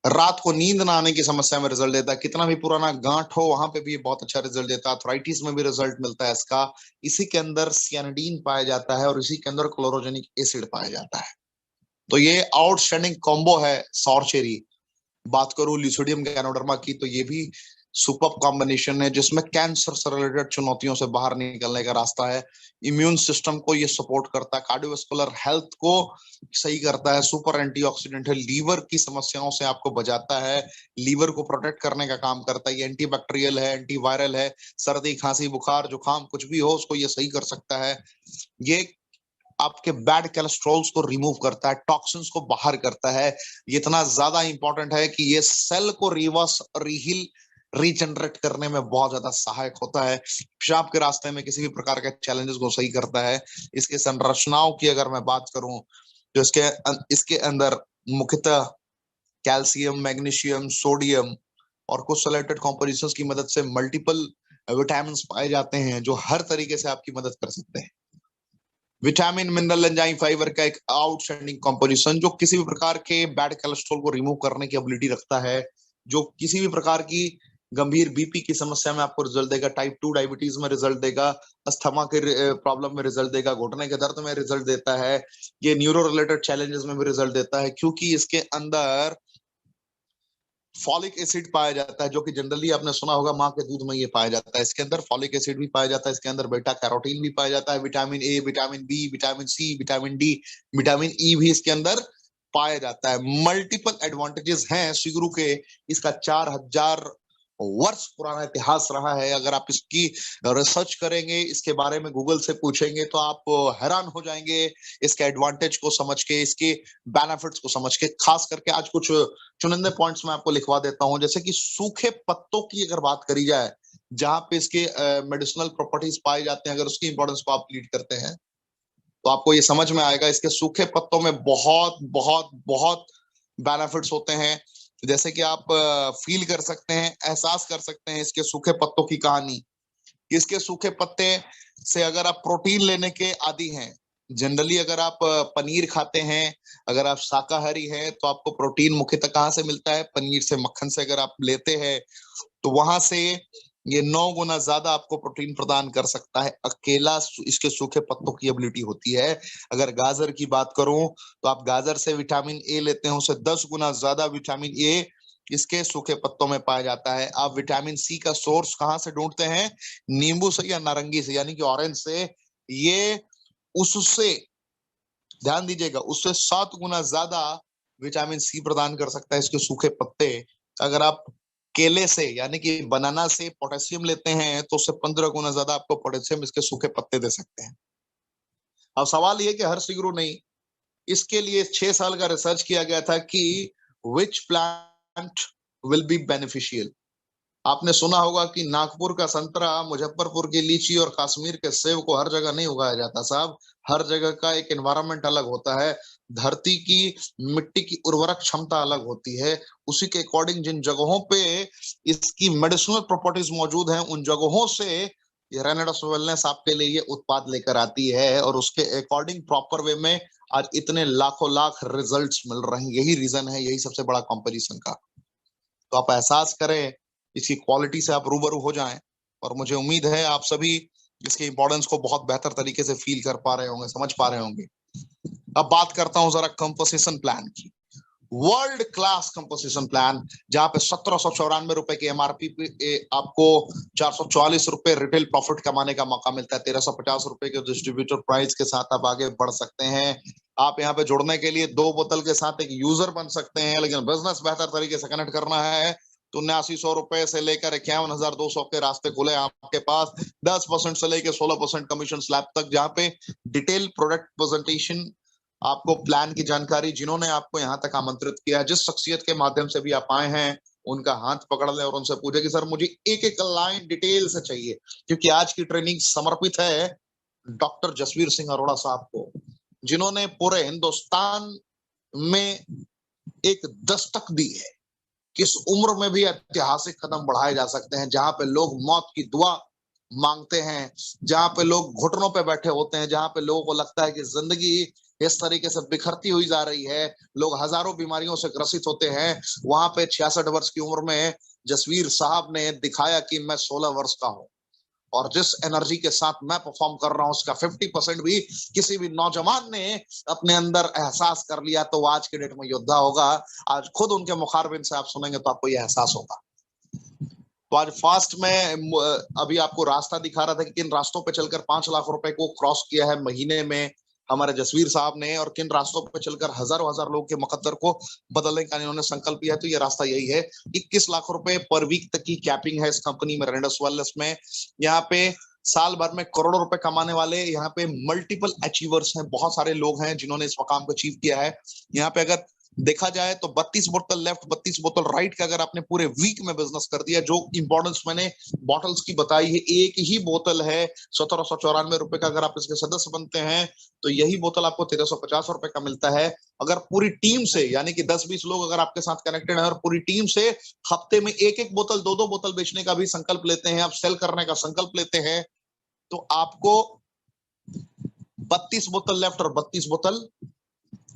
रात को नींद ना आने की समस्या में रिजल्ट देता है। कितना भी पुराना गांठ हो वहां पे भी ये बहुत अच्छा रिजल्ट देता है। आर्थराइटिस में भी रिजल्ट मिलता है इसका। इसी के अंदर सियानिडीन पाया जाता है और इसी के अंदर क्लोरोजेनिक एसिड पाया जाता है। तो ये आउटस्टैंडिंग कॉम्बो है सॉर्चरी। बात करूं लिसोडियम गैनोडर्मा की, तो ये भी सुपर कॉम्बिनेशन है जिसमें कैंसर से रिलेटेड चुनौतियों से बाहर निकलने का रास्ता है। इम्यून सिस्टम को ये सपोर्ट करता है, कार्डियोवास्कुलर हेल्थ को सही करता है, सुपर एंटीऑक्सीडेंट है, लीवर की समस्याओं से आपको बचाता है, लीवर को प्रोटेक्ट करने का काम करता है, ये एंटीबैक्टीरियल है, एंटीवायरल है, सर्दी खांसी बुखार जुकाम कुछ भी हो उसको ये सही कर सकता है। ये आपके बैड कोलेस्ट्रॉल्स को रिमूव करता है, टॉक्सिन्स को बाहर करता है। ये इतना ज्यादा इंपॉर्टेंट है कि ये सेल को रिवर्स रीहील रीजनरेट करने में बहुत ज्यादा सहायक होता है। पेशाब के रास्ते में किसी भी प्रकार के चैलेंजेस को सही करता है। इसके संरचनाओं की अगर मैं बात करूं तो इसके अंदर मुख्यतः कैल्शियम, मैग्नीशियम, सोडियम और कुछ सेलेक्टेड कॉम्पोजिशंस की मदद से मल्टीपल विटामिन पाए जाते हैं जो हर तरीके से आपकी मदद कर सकते हैं। विटामिन, मिनरल, एंजाइम, फाइबर का एक आउटस्टैंडिंग कंपोजिशन जो किसी भी प्रकार के बैड कोलेस्ट्रॉल को रिमूव करने की एबिलिटी रखता है, जो किसी भी प्रकार की गंभीर बीपी की समस्या में आपको रिजल्ट देगा, टाइप 2 डायबिटीज में रिजल्ट देगा, अस्थमा के प्रॉब्लम में रिजल्ट देगा, घुटने के दर्द में रिजल्ट देता है, ये न्यूरो रिलेटेड चैलेंजेस में भी रिजल्ट देता है, क्योंकि इसके अंदर फॉलिक एसिड पाया जाता है जो कि जनरली आपने सुना होगा माँ के दूध में ये पाया जाता है। इसके अंदर फॉलिक एसिड भी पाया जाता है, इसके अंदर बीटा कैरोटीन भी पाया जाता है, vitamin A, vitamin B, vitamin C, vitamin D, vitamin E भी इसके अंदर पाया जाता है। मल्टीपल एडवांटेजेस हैं सीगरू के। इसका 4000 वर्ष पुराना इतिहास रहा है। अगर आप इसकी रिसर्च करेंगे, इसके बारे में गूगल से पूछेंगे तो आप हैरान हो जाएंगे इसके एडवांटेज को समझ के, इसके बेनिफिट्स को समझ के। खास करके आज कुछ चुनिंदे पॉइंट्स मैं आपको लिखवा देता हूं, जैसे कि सूखे पत्तों की अगर बात करी जाए, जहां पे इसके मेडिसिनल प्रॉपर्टीज पाए जाते हैं, अगर उसकी इंपॉर्टेंस को आप लीड करते हैं तो आपको ये समझ में आएगा इसके सूखे पत्तों में बहुत बहुत बहुत बेनिफिट्स होते हैं। जैसे कि आप फील कर सकते हैं, एहसास कर सकते हैं इसके सूखे पत्तों की कहानी। इसके सूखे पत्ते से अगर आप प्रोटीन लेने के आदी हैं, जनरली अगर आप पनीर खाते हैं, अगर आप शाकाहारी हैं तो आपको प्रोटीन मुख्यतः कहाँ से मिलता है? पनीर से, मक्खन से अगर आप लेते हैं तो वहां से ये 9 गुना ज्यादा आपको प्रोटीन प्रदान कर सकता है। अकेला इसके सूखे पत्तों की एबिलिटी होती है। अगर गाजर की बात करूं तो आप गाजर से विटामिन ए लेते हैं, उससे 10 गुना ज्यादा विटामिन ए इसके सूखे पत्तों में पाया जाता है। आप विटामिन सी का सोर्स कहां से ढूंढते हैं? नींबू से या नारंगी से, यानी कि ऑरेंज से। ये उससे, ध्यान दीजिएगा, उससे 7 गुना ज्यादा विटामिन सी प्रदान कर सकता है इसके सूखे पत्ते। अगर आप केले से यानी कि बनाना से पोटेशियम लेते हैं तो उससे 15 गुना ज्यादा आपको पोटेशियम इसके सूखे पत्ते दे सकते हैं। अब सवाल ये कि हर सीगरू नहीं, इसके लिए 6 साल का रिसर्च किया गया था कि which plant will be beneficial. आपने सुना होगा कि नागपुर का संतरा, मुजफ्फरपुर की लीची और कश्मीर के सेब को हर जगह नहीं उगाया जाता साहब। हर जगह का एक एनवायरनमेंट अलग होता है, धरती की मिट्टी की उर्वरक क्षमता अलग होती है। उसी के अकॉर्डिंग जिन जगहों पे इसकी मेडिसिनल प्रॉपर्टीज मौजूद हैं, उन जगहों से ये रेनेडस वेलनेस आपके लिए ये उत्पाद लेकर आती है, और उसके अकॉर्डिंग प्रॉपर वे में आज इतने लाखों लाख रिजल्ट्स मिल रहे हैं। यही रीजन है, यही सबसे बड़ा कंपैरिजन का। तो आप एहसास करें, इसकी क्वालिटी से आप रूबरू हो जाएं, और मुझे उम्मीद है आप सभी इसके इंपॉर्टेंस को बहुत बेहतर तरीके से फील कर पा रहे होंगे, समझ पा रहे होंगे। अब बात करता हूं जरा कंपोजिशन प्लान की। वर्ल्ड क्लास कंपोजिशन प्लान, जहां पे 1794 रुपए की एमआरपी पे आपको 444 रुपए रिटेल प्रॉफिट कमाने का मौका मिलता है। 1350 रुपए के डिस्ट्रीब्यूटर प्राइस के साथ आप आगे बढ़ सकते हैं। आप यहाँ पे जुड़ने के लिए 2 बोतल के साथ एक यूजर बन सकते हैं, लेकिन बिजनेस बेहतर तरीके से कनेक्ट करना है तो 8900 रुपए से लेकर 51,200 के रास्ते खुले आपके पास। 10% से लेकर 16% कमीशन स्लैब तक, जहाँ पे डिटेल प्रोडक्ट प्रेजेंटेशन, आपको प्लान की जानकारी, जिन्होंने आपको यहाँ तक आमंत्रित किया, जिस शख्सियत के माध्यम से भी आप आए हैं, उनका हाथ पकड़ लें और उनसे पूछे कि सर मुझे एक एक लाइन डिटेल से चाहिए, क्योंकि आज की ट्रेनिंग समर्पित है डॉक्टर जसवीर सिंह अरोड़ा साहब को, जिन्होंने पूरे हिंदुस्तान में एक दस्तक दी है। किस उम्र में भी ऐतिहासिक कदम बढ़ाए जा सकते हैं, जहां पे लोग मौत की दुआ मांगते हैं, जहां पे लोग घुटनों पे बैठे होते हैं, जहां पे लोगों को लगता है कि जिंदगी इस तरीके से बिखरती हुई जा रही है, लोग हजारों बीमारियों से ग्रसित होते हैं। वहां पे 66 वर्ष की उम्र में जसवीर साहब ने दिखाया कि मैं 16 वर्ष का हूं, और जिस एनर्जी के साथ मैं परफॉर्म कर रहा हूं उसका 50% भी किसी भी नौजवान ने अपने अंदर एहसास कर लिया तो वो आज के डेट में योद्धा होगा। आज खुद उनके मुखारबिन से आप सुनेंगे तो आपको यह एहसास होगा। तो आज फास्ट में अभी आपको रास्ता दिखा रहा था कि किन रास्तों पे चलकर 5 लाख रुपए को क्रॉस किया है महीने में हमारे जसवीर साहब ने, और किन रास्तों पे चलकर हजारों हजार लोगों के मुकद्दर को बदलने का इन्होंने संकल्प लिया है। तो ये रास्ता यही है। 21 लाख रुपए पर वीक तक की कैपिंग है इस कंपनी में, रेनेडस वेलनेस में। यहाँ पे साल भर में करोड़ों रुपए कमाने वाले यहाँ पे मल्टीपल अचीवर्स हैं, बहुत सारे लोग हैं जिन्होंने इस मकाम को अचीव किया है। यहाँ पे अगर देखा जाए तो 32 बोतल लेफ्ट 32 बोतल राइट का अगर आपने पूरे वीक में बिजनेस कर दिया, जो इंपॉर्टेंस मैंने बॉटल्स की बताई है, एक ही बोतल है 1794 रुपए का। अगर आप इसके सदस्य बनते हैं तो यही बोतल आपको 1350 रुपए का मिलता है। अगर पूरी टीम से, यानी कि 10-20 लोग अगर आपके साथ कनेक्टेड है और पूरी टीम से हफ्ते में एक एक बोतल 2-2 बोतल बेचने का भी संकल्प लेते हैं, आप सेल करने का संकल्प लेते हैं, तो आपको 32 बोतल लेफ्ट और 32 बोतल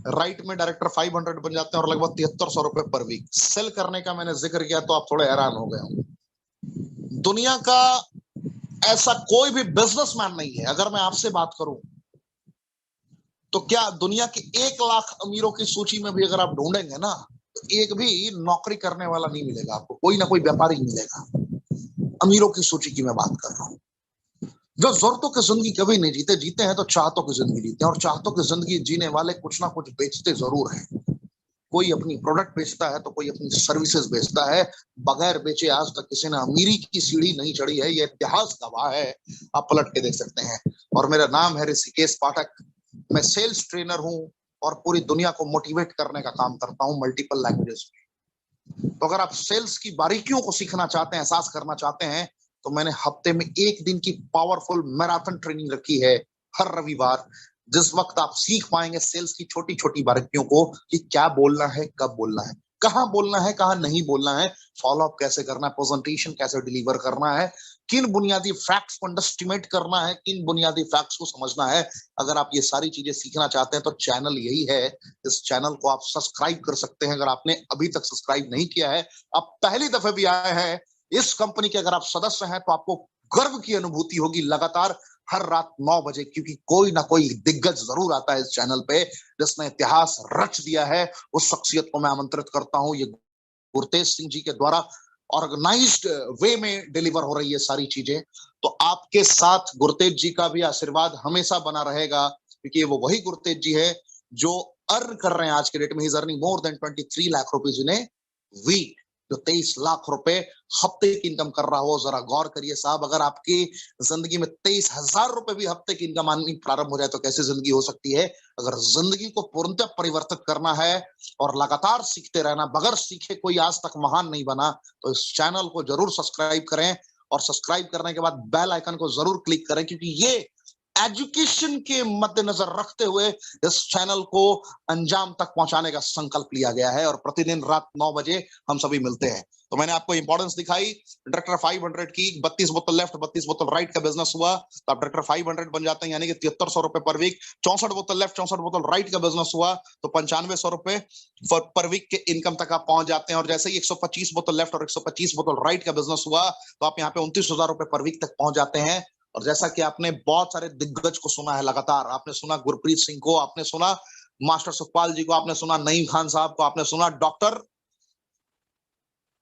राइट में डायरेक्टर 500 बन जाते हैं और लगभग 7300 रुपए पर वीक। सेल करने का मैंने जिक्र किया तो आप थोड़े हैरान हो गए होंगे। दुनिया का ऐसा कोई भी बिजनेसमैन नहीं है, अगर मैं आपसे बात करूं तो क्या दुनिया के 1 लाख अमीरों की सूची में भी अगर आप ढूंढेंगे ना, तो एक भी नौकरी करने वाला नहीं मिलेगा आपको, कोई ना कोई व्यापारी मिलेगा। अमीरों की सूची की मैं बात कर रहा हूं। जो जरूरतों की जिंदगी कभी नहीं जीते, जीते हैं तो चाहतों की जिंदगी जीते हैं, और चाहतों की जिंदगी जीने वाले कुछ ना कुछ बेचते जरूर हैं। कोई अपनी प्रोडक्ट बेचता है तो कोई अपनी सर्विसेज बेचता है। बगैर बेचे आज तक किसी ने अमीरी की सीढ़ी नहीं चढ़ी है, ये इतिहास गवाह है, आप पलट के देख सकते हैं। और मेरा नाम है ऋषिकेश पाठक, मैं सेल्स ट्रेनर हूं और पूरी दुनिया को मोटिवेट करने का काम करता हूं मल्टीपल लैंग्वेजेस में। तो अगर आप सेल्स की बारीकियों को सीखना चाहते हैं, एहसास करना चाहते हैं, तो मैंने हफ्ते में 1 दिन की पावरफुल मैराथन ट्रेनिंग रखी है हर रविवार, जिस वक्त आप सीख पाएंगे सेल्स की छोटी छोटी बारीकियों को, कि क्या बोलना है, कब बोलना है, कहां बोलना है, कहां नहीं बोलना है, फॉलोअप कैसे करना है, प्रेजेंटेशन कैसे डिलीवर करना है, किन बुनियादी फैक्ट्स को अंडरस्टिमेट करना है, किन बुनियादी फैक्ट्स को समझना है। अगर आप ये सारी चीजें सीखना चाहते हैं तो चैनल यही है। इस चैनल को आप सब्सक्राइब कर सकते हैं अगर आपने अभी तक सब्सक्राइब नहीं किया है। आप पहली दफे भी आए हैं इस कंपनी के अगर आप सदस्य हैं तो आपको गर्व की अनुभूति होगी लगातार हर रात 9 बजे, क्योंकि कोई ना कोई दिग्गज जरूर आता है इस चैनल पे जिसने इतिहास रच दिया है। उस शख्सियत को मैं आमंत्रित करता हूं। ये गुरतेज सिंह जी के द्वारा ऑर्गेनाइज्ड वे में डिलीवर हो रही है सारी चीजें। तो आपके साथ गुरतेज जी का भी आशीर्वाद हमेशा बना रहेगा, क्योंकि वो वही गुरतेज जी है जो अर्न कर रहे हैं आज के डेट में। He is earning more than 23 lakh rupees in a week. जो 23 लाख रुपए हफ्ते की इनकम कर रहा हो, जरा गौर करिए साहब। अगर आपकी जिंदगी में 23,000 रुपए भी हफ्ते की इनकम आनी प्रारंभ हो जाए तो कैसी जिंदगी हो सकती है। अगर जिंदगी को पूर्णतः परिवर्तित करना है और लगातार सीखते रहना, बगैर सीखे कोई आज तक महान नहीं बना, तो इस चैनल को जरूर सब्सक्राइब करें, और सब्सक्राइब करने के बाद बेल आइकन को जरूर क्लिक करें, क्योंकि ये एजुकेशन के मद्देनजर रखते हुए इस चैनल को अंजाम तक पहुंचाने का संकल्प लिया गया है। और प्रतिदिन रात 9 बजे हम सभी मिलते हैं। तो मैंने आपको इंपॉर्टेंस दिखाई डायरेक्टर 500 की। 32 बोतल लेफ्ट 32 बोतल राइट का बिजनेस हुआ तो आप डायरेक्टर 500 बन जाते हैं, यानी कि 7300 रुपए पर वीक। 64 बोतल लेफ्ट 64 बोतल राइट का बिजनेस हुआ तो 9500 रुपए पर वीक के इनकम तक आप पहुंच जाते हैं। और जैसे ही 125 बोतल लेफ्ट और 125 बोतल राइट का बिजनेस हुआ तो आप यहाँ पे 29,000 रुपए पर वीक तक पहुंच जाते हैं। और जैसा कि आपने बहुत सारे दिग्गज को सुना है लगातार, आपने सुना गुरप्रीत सिंह को, आपने सुना मास्टर सुखपाल जी को, आपने सुना नईम खान साहब को, आपने सुना डॉक्टर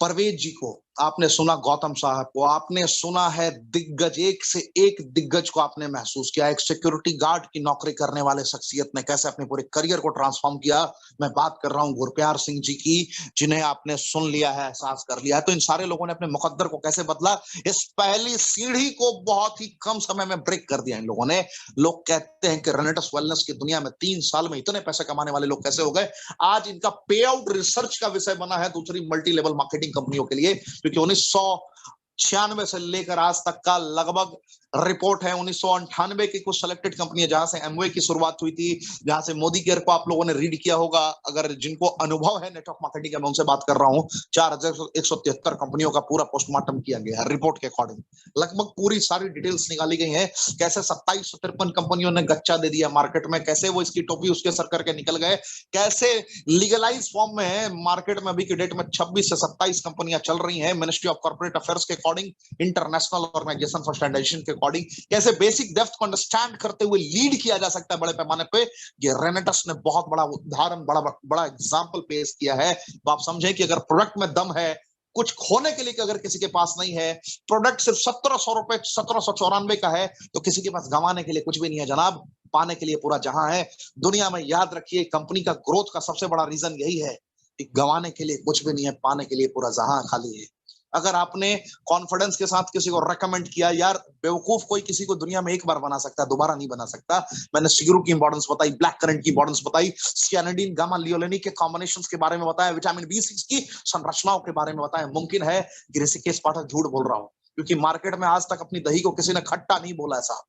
परवेज जी को, आपने सुना गौतम साहब को, आपने सुना है दिग्गज, एक से एक दिग्गज को आपने महसूस किया। एक सिक्योरिटी गार्ड की नौकरी करने वाले शख्सियत ने कैसे अपने पूरे करियर को ट्रांसफॉर्म किया। मैं बात कर रहा हूं गुरप्यार सिंह जी की, जिन्हें आपने सुन लिया है, एहसास कर लिया है। तो इन सारे लोगों ने अपने मुकद्दर को कैसे बदला, इस पहली सीढ़ी को बहुत ही कम समय में ब्रेक कर दिया इन लोगों ने। लोग कहते हैं कि रेनेडस वेलनेस की दुनिया में 3 साल में इतने पैसे कमाने वाले लोग कैसे हो गए। आज इनका पे आउट रिसर्च का विषय बना है दूसरी मल्टी लेवल मार्केटिंग कंपनियों के लिए, क्योंकि 1996 से लेकर आज तक का लगभग रिपोर्ट है। 1998 की कुछ सिलेक्टेड कंपनियां जहां से एमवे की शुरुआत हुई थी, जहां से मोदी केयर को आप लोगों ने रीड किया होगा। अगर जिनको अनुभव है नेटवर्क मार्केटिंग का, मैं उनसे बात कर रहा हूं। 4173 कंपनियों का पूरा पोस्टमार्टम किया गया है रिपोर्ट के अकॉर्डिंग। लगभग पूरी सारी डिटेल्स निकाली गई है। कैसे 2753 कंपनियों ने गच्चा दे दिया मार्केट में, कैसे वो इसकी टोपी उसके सर करके निकल गए, कैसे लीगलाइज फॉर्म में है मार्केट में। अभी की डेट में 26 से 27 कंपनियां चल रही हैं मिनिस्ट्री ऑफ कॉर्पोरेट अफेयर्स के according, international organisation for standardisation के अकॉर्डिंग। कैसे बेसिक डेप्थ को अंडरस्टैंड करते हुए लीड किया जा सकता है बड़े पैमाने पे। ये रेनेडस ने बहुत बड़ा उदाहरण, बड़ा एग्जांपल पेश किया है। तो आप समझें कि अगर प्रोडक्ट में दम है कुछ खोने के लिए अगर किसी के पास नहीं है, प्रोडक्ट सिर्फ 1700 रुपए 1794 का है, तो किसी के पास गंवाने के लिए कुछ भी नहीं है जनाब, पाने के लिए पूरा जहां है। दुनिया में याद रखिए, कंपनी का ग्रोथ का सबसे बड़ा रीजन यही है कि गंवाने के लिए कुछ भी नहीं है, पाने के लिए पूरा जहां खाली है। अगर आपने कॉन्फिडेंस के साथ किसी को रेकमेंड किया, यार बेवकूफ कोई किसी को दुनिया में एक बार बना सकता है, दोबारा नहीं बना सकता। मैंने सीरू की इंपॉर्टेंस बताई, ब्लैक करंट की इंपॉर्टेंस बताई, सियानिडीन गामा लियोलेनिक के कॉम्बिनेशंस के बारे में बताया, विटामिन B6 की संरचनाओं के बारे में बताया। मुमकिन है कि ऋषिकेश पाठक झूठ बोल रहा हूं, क्योंकि मार्केट में आज तक अपनी दही को किसी ने खट्टा नहीं बोला ऐसा।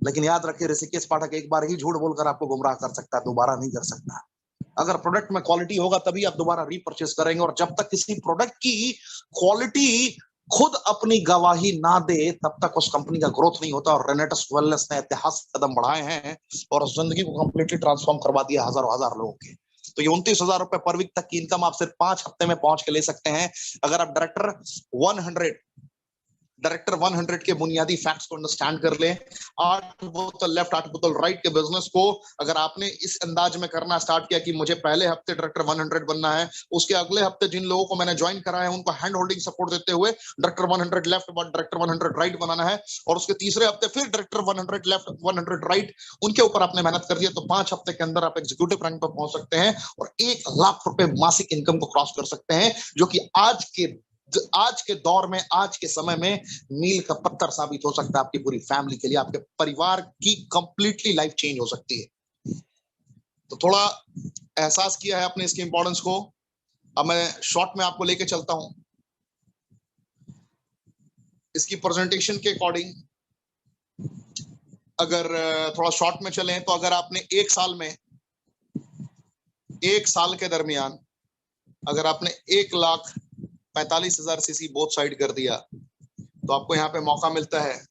लेकिन याद रखिए, ऋषिकेश पाठक एक बार ही झूठ बोलकर आपको गुमराह कर सकता है, दोबारा नहीं कर सकता। अगर प्रोडक्ट में क्वालिटी होगा तभी आप दोबारा रीपरचेज करेंगे, और जब तक किसी प्रोडक्ट की क्वालिटी खुद अपनी गवाही ना दे तब तक उस कंपनी का ग्रोथ नहीं होता। और रेनेटस वेलनेस ने ऐतिहासिक कदम बढ़ाए हैं और जिंदगी को कंप्लीटली ट्रांसफॉर्म करवा दिया हजारों हजार लोगों के। तो ये 29,000 रुपए पर वीक तक की इनकम आप सिर्फ 5 हफ्ते में पहुंच के ले सकते हैं, अगर आप डायरेक्टर 100 के बुनियादी फैक्ट्स को अंडरस्टैंड कर ले। 8 बोतल लेफ्ट 8 बोतल राइट के बिजनेस को अगर आपने इस अंदाज में करना स्टार्ट किया कि मुझे पहले हफ्ते डायरेक्टर 100 बनना है, उसके अगले हफ्ते जिन लोगों को मैंने ज्वाइन करा है उनको हैंड होल्डिंग सपोर्ट देते हुए डायरेक्टर 100 लेफ्ट डायरेक्टर 100 राइट बनाना है, और उसके तीसरे हफ्ते फिर डायरेक्टर 100 लेफ्ट 100 राइट, उनके ऊपर आपने मेहनत कर दिया, तो 5 हफ्ते के अंदर आप एग्जीक्यूटिव रैंक पर पहुंच सकते हैं और 1 लाख रुपए मासिक इनकम को क्रॉस कर सकते हैं, जो कि आज के दौर में, आज के समय में मील का पत्थर साबित हो सकता है आपकी पूरी फैमिली के लिए। आपके परिवार की कंप्लीटली लाइफ चेंज हो सकती है। तो थोड़ा एहसास किया है आपने इसकी इंपॉर्टेंस को। अब मैं शॉर्ट में आपको लेके चलता हूं इसकी प्रेजेंटेशन के अकॉर्डिंग। अगर थोड़ा शॉर्ट में चलें तो अगर आपने एक साल के दरमियान अगर आपने 1,45,000 सीसी बोथ साइड कर दिया, तो आपको यहाँ पे मौका मिलता है,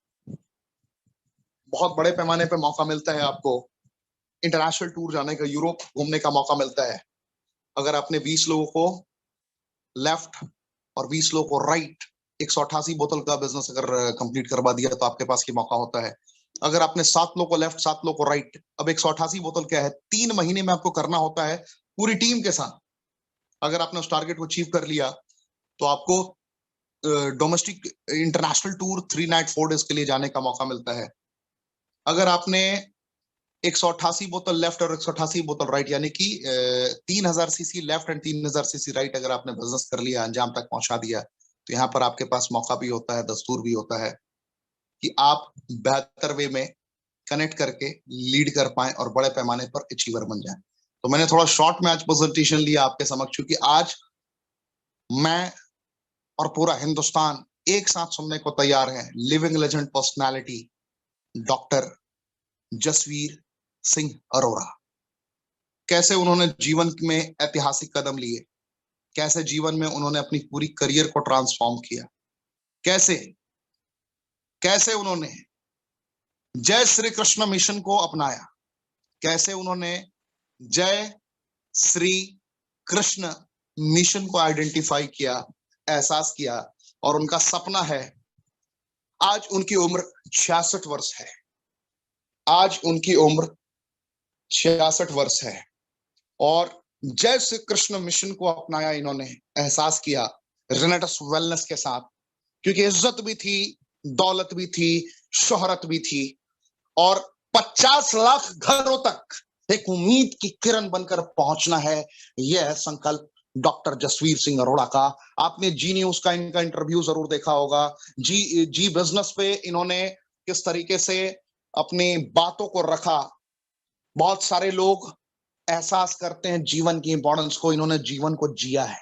बहुत बड़े पैमाने पे मौका मिलता है आपको इंटरनेशनल टूर जाने का, यूरोप घूमने का मौका मिलता है। अगर आपने 20 लोगों को लेफ्ट और 20 लोगों को राइट 188 बोतल का बिजनेस अगर कंप्लीट करवा दिया, तो आपके पास ये मौका होता है। अगर आपने 7 लोगों को लेफ्ट 7 लोगों को राइट, अब 188 बोतल क्या है, 3 महीने में आपको करना होता है पूरी टीम के साथ। अगर आपने उस टारगेट को अचीव कर लिया तो आपको domestic international tour 3 night 4 days के लिए जाने का मौका मिलता है। अगर आपने 188 बोतल लेफ्ट और 188 बोतल राइट, यानी कि 3000 CC left and 3000 CC right अगर आपने बिजनेस कर लिया, अंजाम तक पहुंचा दिया, तो यहाँ पर आपके पास मौका भी होता है, दस्तूर भी होता है कि आप बेहतर वे में कनेक्ट करके लीड कर पाए और बड़े पैमाने पर अचीवर बन जाए। तो मैंने थोड़ा शॉर्ट में आज प्रेजेंटेशन लिया आपके समक्ष, क्योंकि आज मैं और पूरा हिंदुस्तान एक साथ सुनने को तैयार है living legend personality doctor Jasvir Singh Arora. कैसे उन्होंने जीवन में ऐतिहासिक कदम लिए, कैसे जीवन में उन्होंने अपनी पूरी करियर को ट्रांसफॉर्म किया, कैसे उन्होंने जय श्री कृष्ण मिशन को अपनाया, कैसे उन्होंने जय श्री कृष्ण मिशन को आइडेंटिफाई किया, एहसास किया, और उनका सपना है। आज उनकी उम्र 66 वर्ष है। आज उनकी उम्र 66 वर्ष है और जय श्री कृष्ण मिशन को अपनाया इन्होंने, एहसास किया रेनेटस वेलनेस के साथ, क्योंकि इज्जत भी थी, दौलत भी थी, शोहरत भी थी, और 50 लाख घरों तक एक उम्मीद की किरण बनकर पहुंचना है। यह है संकल्प डॉक्टर जसवीर सिंह अरोड़ा का। आपने जी न्यूज का इनका इंटरव्यू जरूर देखा होगा। जी बिजनेस पे इन्होंने किस तरीके से अपनी बातों को रखा। बहुत सारे लोग एहसास करते हैं जीवन की इंपॉर्टेंस को, इन्होंने जीवन को जिया है,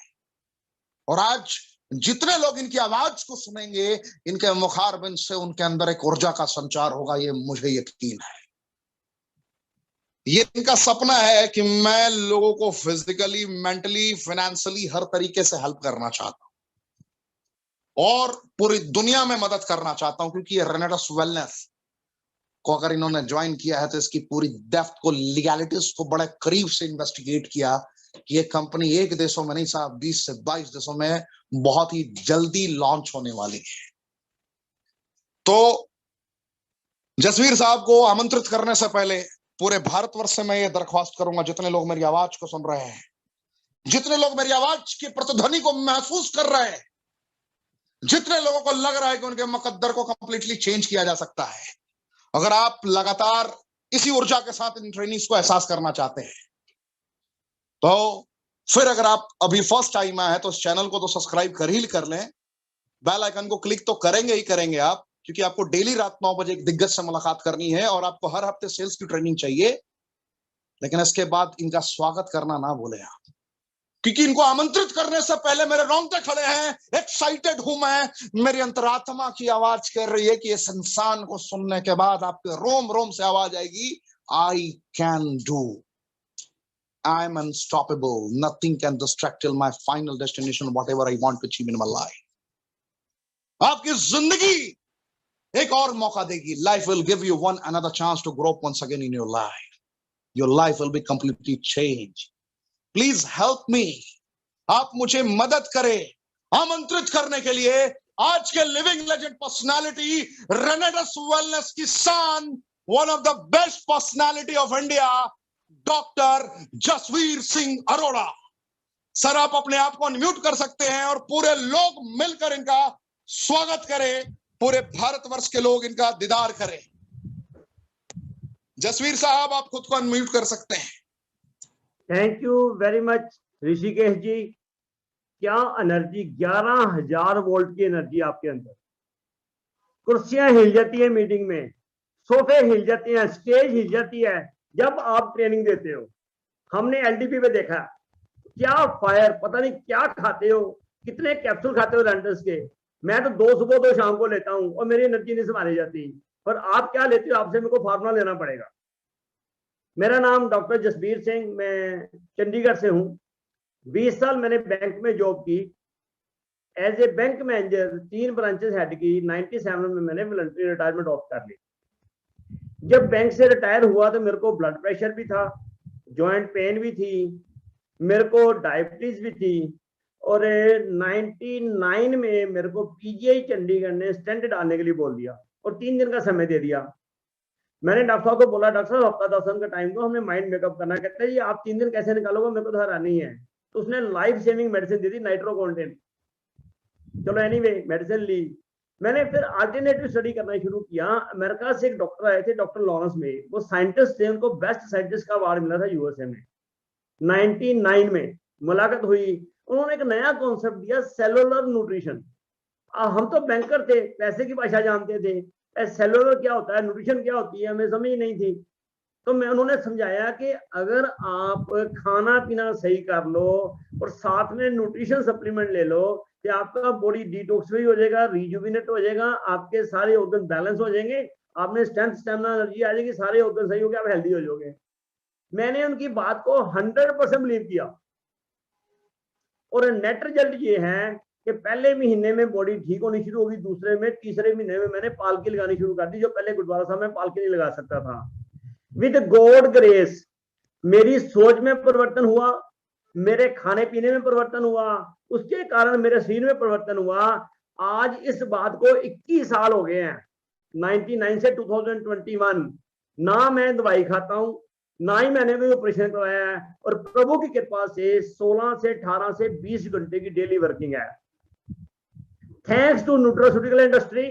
और आज जितने लोग इनकी आवाज को सुनेंगे, इनके मुखारबिंद से उनके अंदर एक ऊर्जा का संचार होगा, ये मुझे यकीन है। ये इनका सपना है कि मैं लोगों को फिजिकली, मेंटली, फाइनेंशियली हर तरीके से हेल्प करना चाहता हूं और पूरी दुनिया में मदद करना चाहता हूं, क्योंकि ये रेनेटस वेलनेस को अगर इन्होंने ज्वाइन किया है तो इसकी पूरी डेप्थ को, लीगैलिटीज को बड़े करीब से इन्वेस्टिगेट किया कि ये कंपनी एक देशों में नहीं साहब 20 से 22 देशों में बहुत ही जल्दी लॉन्च होने वाली है। तो जसवीर साहब को आमंत्रित करने से पहले पूरे भारतवर्ष से मैं ये दरख्वास्त करूंगा, जितने लोग मेरी आवाज को सुन रहे हैं, जितने लोग मेरी आवाज की प्रतिध्वनि को महसूस कर रहे हैं, जितने लोगों को लग रहा है कि उनके मुकद्दर को कंप्लीटली चेंज किया जा सकता है, अगर आप लगातार इसी ऊर्जा के साथ इन ट्रेनिंग्स को एहसास करना चाहते हैं, तो फिर अगर आप अभी फर्स्ट टाइम आए हैं तो इस चैनल को तो सब्सक्राइब कर लें, बेल आइकन को क्लिक तो करेंगे ही करेंगे आप, क्योंकि आपको डेली रात 9 बजे एक दिग्गज से मुलाकात करनी है और आपको हर हफ्ते सेल्स की ट्रेनिंग चाहिए। लेकिन इसके बाद इनका स्वागत करना ना भूलें आप, क्योंकि इनको आमंत्रित करने से पहले मेरे रोंगटे खड़े हैं, एक्साइटेड हूं मैं। मेरी अंतरात्मा की आवाज कह रही है कि इस इंसान को सुनने के बाद आपके रोम रोम से आवाज आएगी, I can do, I am unstoppable, nothing can distract till my final destination, whatever I want to achieve in my life. आपकी जिंदगी एक और मौका देगी। Life will give you one another chance to grow up once again in your life. Your life will be completely change. Please help me, आप मुझे मदद करें आमंत्रित करने के लिए आज के लिविंग लेजेंड पर्सनालिटी, रेनेडस वेलनेस की शान, one of the best personality of India, doctor Jasvir Singh Arora. Sir, आप अपने आप को अनम्यूट कर सकते हैं और पूरे लोग मिलकर इनका स्वागत करें, पूरे भारतवर्ष के लोग इनका दीदार करें। जसवीर साहब, आप खुद को अनम्यूट कर सकते हैं। Thank you very much Rishikesh ji. क्या एनर्जी, 11,000 वोल्ट की एनर्जी आपके अंदर। कुर्सियां हिल जाती है मीटिंग में, सोफे हिल जाते हैं, स्टेज हिल जाती है जब आप ट्रेनिंग देते हो। हमने एलडीपी पे देखा क्या फायर, पता नहीं क्या खाते हो, कितने कैप्सूल खाते हो रेंटर्स के। मैं तो 2 सुबह 2 शाम को लेता हूं और मेरी एनर्जी नहीं संभाली जाती, पर आप क्या लेते हो, आपसे मेरे को फार्मूला लेना पड़ेगा। मेरा नाम डॉक्टर जसबीर सिंह, मैं चंडीगढ़ से हूँ। 20 साल मैंने बैंक में जॉब की as a bank manager, 3 branches head की। 97 में मैंने वॉलंटरी रिटायरमेंट ऑफ कर ली। जब बैंक से रिटायर हुआ तो मेरे को ब्लड प्रेशर भी था, जॉइंट पेन भी थी, मेरे को डायबिटीज भी थी, और 99 में मेरे को पीजीआई चंडीगढ़ ने स्टेंट डालने के लिए बोल दिया और 3 दिन का समय दे दिया। मैंने डॉक्टर साहब को बोला, डॉक्टर साहब हफ्ता 10 दिन का टाइम दो, हमें माइंड मेकअप करना। कहते हैं जी आप 3 दिन कैसे निकालोगे, मेरे को तो हैरानी है। तो उसने लाइफ सेविंग मेडिसिन दी थी, नाइट्रोकॉन्टेन। चलो एनीवे मेडिसिन ली। मैंने फिर अल्टरनेटिव स्टडी करना शुरू किया। अमेरिका से एक डॉक्टर आए थे, डॉक्टर लॉरेंस में, वो साइंटिस्ट थे, उनको बेस्ट साइंटिस्ट का अवार्ड मिला था यूएसए में। 99 में मुलाकात हुई, उन्होंने एक नया कॉन्सेप्ट दिया, सेलुलर न्यूट्रिशन। हम तो बैंकर थे, पैसे की भाषा जानते थे, सेलुलर क्या होता है, न्यूट्रिशन क्या होती है, हमें समझ नहीं थी। तो मैं उन्होंने समझाया कि अगर आप खाना पीना सही कर लो और साथ में न्यूट्रिशन सप्लीमेंट ले लो कि आपका बॉडी डिटॉक्स भी हो जाएगा, रिजुविनेट हो जाएगा, आपके सारे ऑर्गन बैलेंस हो जाएंगे, आपने स्ट्रेंथ, स्टेमिना, एनर्जी आ जाएगी, सारे ऑर्गन सही हो गए, आप हेल्दी हो जाओगे। मैंने उनकी बात को 100% बिलीव किया और नेट रिजल्ट ये है कि पहले महीने में बॉडी ठीक होनी शुरू होगी, दूसरे में, तीसरे महीने में मैंने पालकी लगानी शुरू कर दी, जो पहले गुरुद्वारा साहब में पालकी नहीं लगा सकता था। विद गॉड ग्रेस मेरी सोच में परिवर्तन हुआ, मेरे खाने पीने में परिवर्तन हुआ, उसके कारण मेरे शरीर में परिवर्तन हुआ। आज इस बात को 21 साल हो गए हैं, 99 से 2021। ना मैं दवाई खाता हूं, ना ही मैंने भी ऑपरेशन करवाया है, और प्रभु की कृपा से 16 से 18 से 20 घंटे की डेली वर्किंग है। Thanks to nutraceutical industry,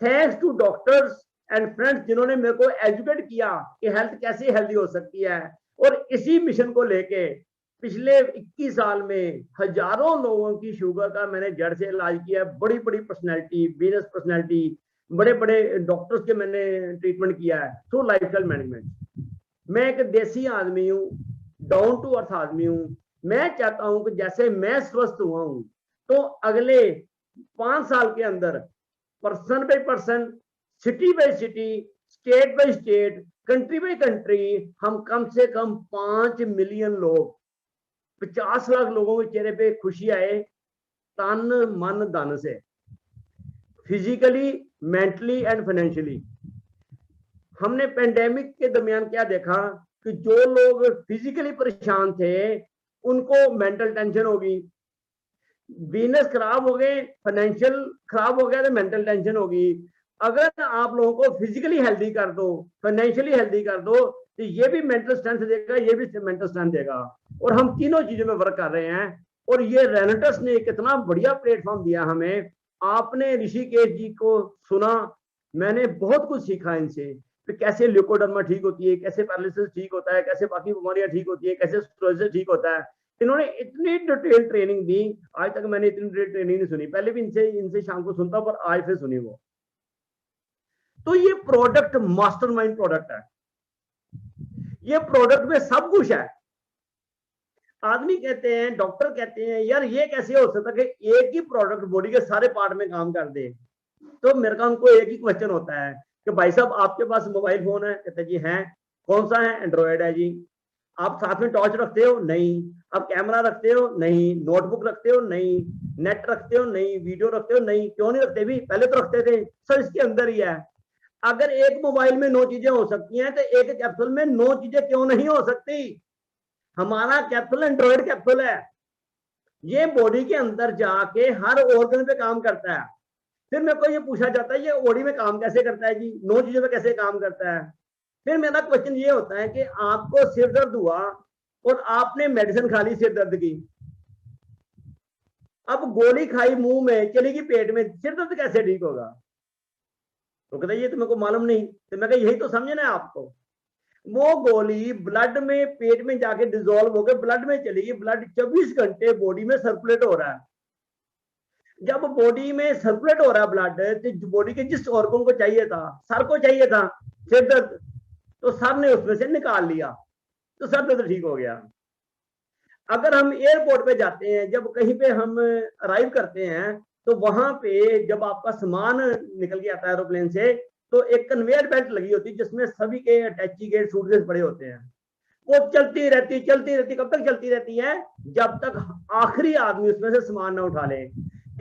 thanks to doctors and friends जिन्होंने मेरे को एजुकेट किया कि हेल्थ कैसे हेल्दी हो सकती है। और इसी मिशन को लेके पिछले 21 साल में हजारों लोगों की शुगर का मैंने जड़ से इलाज किया। बड़ी बड़ी पर्सनैलिटी, बिजनेस पर्सनैलिटी, बड़े बड़े डॉक्टर्स के मैंने ट्रीटमेंट किया है थ्रू लाइफस्टाइल मैनेजमेंट। मैं एक देसी आदमी हूँ, डाउन टू अर्थ आदमी हूँ। मैं चाहता हूँ कि जैसे मैं स्वस्थ हुआ हूँ तो अगले 5 साल के अंदर person by person, city bye city, state by state, country by country, हम कम से कम 5 मिलियन लोग, 50 लाख लोगों के चेहरे पे खुशी आए, तन मन धन से, फिजिकली, मेंटली एंड फाइनेंशियली। हमने पेंडेमिक के दरमियान क्या देखा कि जो लोग फिजिकली परेशान थे उनको मेंटल टेंशन होगी, बिजनेस खराब हो गए, फाइनेंशियल खराब हो गया तो मेंटल टेंशन होगी। अगर आप लोगों को फिजिकली हेल्दी कर दो, फाइनेंशियली हेल्दी कर दो, तो ये भी मेंटल स्ट्रेंथ देगा, ये भी मेंटल स्ट्रेंथ देगा। और हम तीनों चीजों में वर्क कर रहे हैं। और ये रेनेटस ने कितना बढ़िया प्लेटफॉर्म दिया हमें आपने ऋषिकेश जी को सुना, मैंने बहुत कुछ सीखा इनसे कि कैसे ल्यूकोडर्मा ठीक होती है, कैसे पैरालिसिस ठीक होता है, कैसे बाकी बीमारियां ठीक होती है, कैसे स्क्लेरोसिस ठीक होता है। इन्होंने इतनी डिटेल ट्रेनिंग दी, आज तक मैंने इतनी डिटेल ट्रेनिंग नहीं सुनी। पहले भी इनसे शाम को सुनता, पर आज फिर सुनी वो। तो ये प्रोडक्ट मास्टरमाइंड प्रोडक्ट है, ये प्रोडक्ट में सब कुछ है। आदमी कहते हैं, डॉक्टर कहते हैं, यार ये कैसे हो सकता है कि एक ही प्रोडक्ट बॉडी के सारे पार्ट में काम कर दे। तो मेरे का उनको एक ही क्वेश्चन होता है कि भाई साहब आपके पास मोबाइल फोन है? कहते जी हैं। कौन सा है? एंड्रॉयड है जी। आप साथ में टॉर्च रखते हो? नहीं। आप कैमरा रखते हो? नहीं। नोटबुक रखते हो? नहीं। नेट रखते हो? नहीं। वीडियो रखते हो? नहीं। क्यों नहीं रखते? भी पहले तो रखते थे सर, इसके अंदर ही है। अगर एक मोबाइल में 9 चीजें हो सकती हैं, तो एक कैप्सूल में 9 चीजें क्यों नहीं हो सकती? हमारा कैप्सूल एंड्रॉयड कैप्सूल है, ये बॉडी के अंदर जाके हर ऑर्गन पे काम करता है। फिर मेरे को ये पूछा जाता है ये बॉडी में काम कैसे करता है जी, 9 चीजों में कैसे काम करता है? फिर मेरा क्वेश्चन ये होता है कि आपको सिर दर्द हुआ और आपने मेडिसिन खा ली सिर दर्द की, अब गोली खाई मुंह में, चलेगी पेट में, सिर दर्द कैसे ठीक होगा? तो कहते ये तो मेरे को मालूम नहीं। तो मैं यही तो समझना है आपको। वो गोली ब्लड में, पेट में जाके डिजोल्व होकर ब्लड में चलेगी। ब्लड 24 घंटे बॉडी में सर्कुलेट हो रहा है। जब बॉडी में सर्कुलेट हो रहा है ब्लड, तो बॉडी के जिस ऑर्गन को चाहिए था, सर को चाहिए था सिर दर्द, तो सर ने उसमें से निकाल लिया, तो सर दर्द ठीक हो गया। अगर हम एयरपोर्ट पे जाते हैं, जब कहीं पे हम अराइव करते हैं, तो वहां पे जब आपका सामान निकल के आता है एरोप्लेन से, तो एक कन्वेयर बेल्ट लगी होती है जिसमें सभी के अटैची के सूटकेस पड़े होते हैं। वो चलती रहती। कब तक चलती रहती है? जब तक आखिरी आदमी उसमें से सामान ना उठा ले।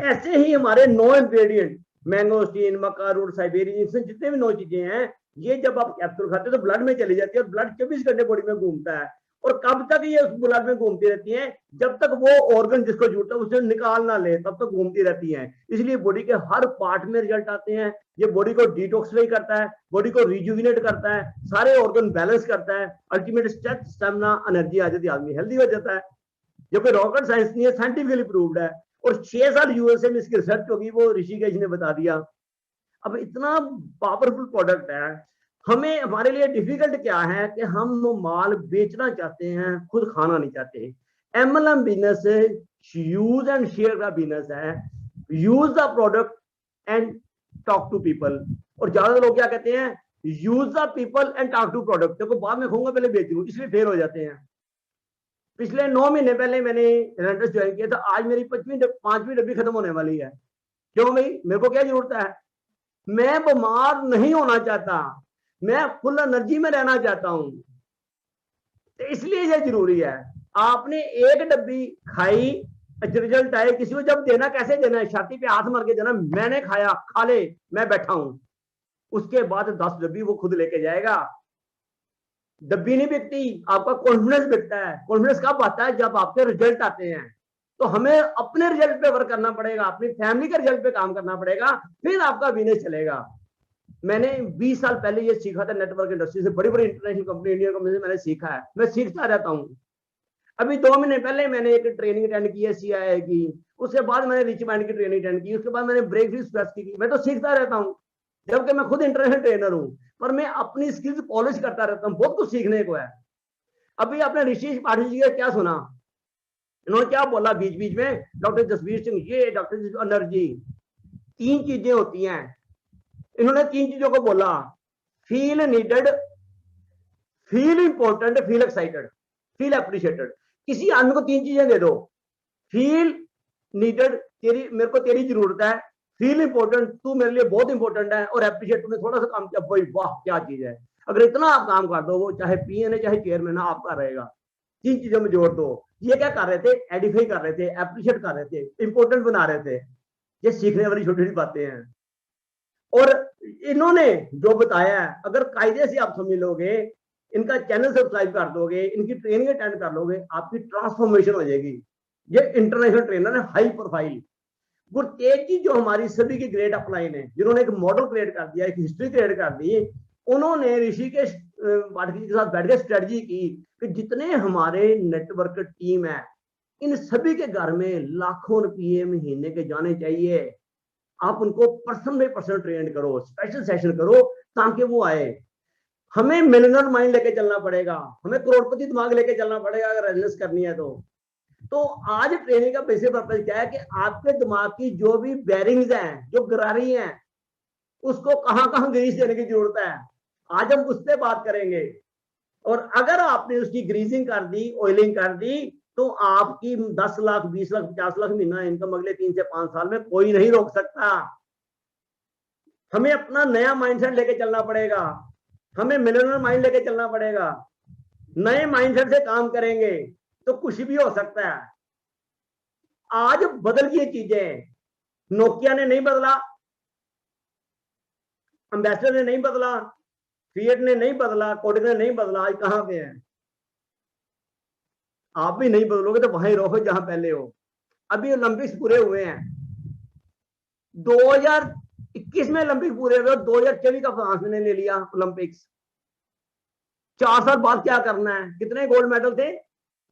ऐसे ही हमारे 9 इंग्रेडिएंट, मैंगोस्टीन, मक्का रूट, साइबेरियन, इसमें जितने भी 9 चीजें हैं, ये जब आप कैप्सूल खाते हो तो ब्लड में चली जाती है, और ब्लड 24 घंटे बॉडी में घूमता है। और कब तक ये उस ब्लड में घूमती रहती है? जब तक वो ऑर्गन जिसको जरूरत है उसे निकाल ना ले, तब तक घूमती रहती है। इसलिए बॉडी के हर पार्ट में रिजल्ट आते हैं। ये बॉडी को डिटॉक्सिफाई करता है, बॉडी को रिजुविनेट करता है, सारे ऑर्गन बैलेंस करता है, अल्टीमेट स्ट्रेंथ, स्टेमिना, एनर्जी आ जाती है, आदमी हेल्दी हो जाता है। जो कोई रॉकेट साइंस नहीं है, साइंटिफिकली प्रूव्ड है। और 6 साल यूएसए में इसकी रिसर्च होगी, वो ऋषिकेश ने बता दिया। अब इतना पावरफुल प्रोडक्ट है। हमें, हमारे लिए डिफिकल्ट क्या है कि हम माल बेचना चाहते हैं, खुद खाना नहीं चाहते। MLM business use and share का बिजनेस है। Use the product and talk to people. और ज्यादा लोग क्या कहते हैं? Use the people and talk to product. देखो बाद में खाऊंगा, पहले बेच दूं, इसलिए फेल हो जाते हैं। पिछले 9 महीने पहले मैंने रेंटस ज्वाइन किया था, आज मेरी 5वीं डब्बी खत्म होने वाली है। क्यों भाई? मेरे को क्या जरूरत है? मैं बीमार नहीं होना चाहता, मैं फुल एनर्जी में रहना चाहता हूं, तो इसलिए ये जरूरी है। आपने एक डब्बी खाई, रिजल्ट आए, किसी को जब देना कैसे देना है? छाती पे हाथ मार के देना, मैंने खाया, खा ले, मैं बैठा हूं। उसके बाद 10 डब्बी वो खुद लेके जाएगा। डब्बी नहीं बिकती, आपका कॉन्फिडेंस बिकता है। कॉन्फिडेंस कब आता है? जब आपके रिजल्ट आते हैं। तो हमें अपने रिजल्ट पे वर्क करना पड़ेगा, अपनी फैमिली के रिजल्ट पे काम करना पड़ेगा, फिर आपका बिजनेस चलेगा। मैंने 20 साल पहले ये सीखा था नेटवर्क इंडस्ट्री से, बड़ी बड़ी इंटरनेशनल कंपनी, इंडियन कंपनी से मैंने सीखा है। मैं सीखता रहता हूँ। अभी 2 महीने पहले मैंने एक ट्रेनिंग अटेंड की है CIA की, उसके बाद मैंने रिच माइंड की ट्रेनिंग अटेंड की, उसके बाद मैंने ब्रेक थ्रू स्ट्रेस की। मैं तो सीखता रहता हूँ, जबकि मैं खुद इंटरनेशनल ट्रेनर हूँ, पर मैं अपनी स्किल्स पॉलिश करता रहता हूँ। बहुत कुछ सीखने को है। अभी आपने ऋषि पाठक जी का क्या सुना? इन्होंने क्या बोला बीच बीच में? डॉक्टर जसवीर सिंह, ये डॉक्टर एनर्जी, 3 चीजें होती हैं। इन्होंने 3 चीजों को बोला, feel needed, feel important, feel excited, feel appreciated. किसी आदमी को 3 चीजें दे दो, फील नीडेड, तेरी, मेरे को तेरी जरूरत है, फील इंपॉर्टेंट, तू मेरे लिए बहुत इंपॉर्टेंट है, और अप्रिशिएट, तूने थोड़ा सा काम किया, भाई वाह क्या चीज है। अगर इतना आप काम कर दो, वो चाहे PN है चाहे चेयरमैन है, आपका रहेगा। 3 चीजों में जोड़ दो। ये क्या कर रहे थे? एडिफाई कर रहे थे, अप्रिशिएट कर रहे थे, इंपॉर्टेंट बना रहे थे। ये सीखने वाली छोटी छोटी बातें हैं। और इन्होंने जो बताया है, अगर कायदे से आप समझ लोगे, इनका चैनल सब्सक्राइब कर दोगे, इनकी ट्रेनिंग अटेंड कर लोगे, आपकी ट्रांसफॉर्मेशन हो जाएगी। ये इंटरनेशनल ट्रेनर है, हाई प्रोफाइल। गुरतेज जी जो हमारी सभी की ग्रेट अपलाइन है, जिन्होंने एक मॉडल क्रिएट कर दिया, एक हिस्ट्री क्रिएट कर दी, उन्होंने ऋषिकेश पाठक जी के साथ बैठ के स्ट्रेटजी की कि जितने हमारे नेटवर्क टीम है, इन सभी के घर में लाखों रुपये महीने के जाने चाहिए। आप उनको पर्सन बाय पर्सन ट्रेन करो, स्पेशल सेशन करो ताकि वो आए। हमें मिलियनर माइंड लेके चलना पड़ेगा, हमें करोड़पति दिमाग लेके चलना पड़ेगा अगर बिजनेस करनी है तो आज ट्रेनिंग का बेसिक पर्पज क्या है कि आपके दिमाग की जो भी बेरिंग्स हैं, जो गरारी हैं, उसको कहां कहां ग्रीस देने की जरूरत है, आज हम उस पर बात करेंगे। और अगर आपने उसकी ग्रीसिंग कर दी, ऑयलिंग कर दी, तो आपकी 10 लाख 20 लाख 50 लाख महीना इनकम अगले 3 से 5 साल में कोई नहीं रोक सकता। हमें अपना नया माइंडसेट लेके चलना पड़ेगा, हमें मिलियनर माइंड लेके चलना पड़ेगा। नए माइंडसेट से काम करेंगे तो कुछ भी हो सकता है। आज बदल गई चीजें, नोकिया ने नहीं बदला, एम्बेसडर ने नहीं बदला, फिएट ने नहीं बदला, कोडिक ने नहीं बदला, आज कहां पे है? आप भी नहीं बदलोगे तो वहीं रहो जहां पहले हो। अभी ओलंपिक्स पूरे हुए हैं, 2021 में ओलंपिक पूरे हुए, 2024 का फ्रांस ने ले लिया ओलंपिक्स। 4 साल बाद क्या करना है? कितने गोल्ड मेडल थे?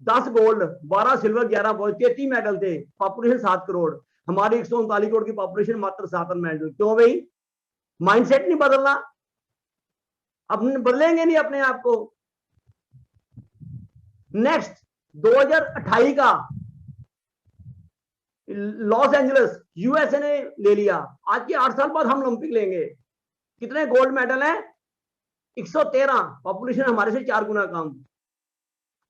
10 गोल्ड, 12 सिल्वर, 11 ब्रॉन्ज, 33 मेडल थे। पॉपुलेशन 7 करोड़, हमारी 139 करोड़ की पॉपुलेशन, मात्र 7 मेडल। क्यों भाई? माइंडसेट नहीं बदलना, अपने बदलेंगे नहीं अपने आप को। नेक्स्ट 2028 का लॉस एंजलिस यूएसए ने ले लिया। आज के 8 साल बाद हम ओलंपिक लेंगे। कितने गोल्ड मेडल हैं? 113, पॉपुलेशन हमारे से 4 गुना कम।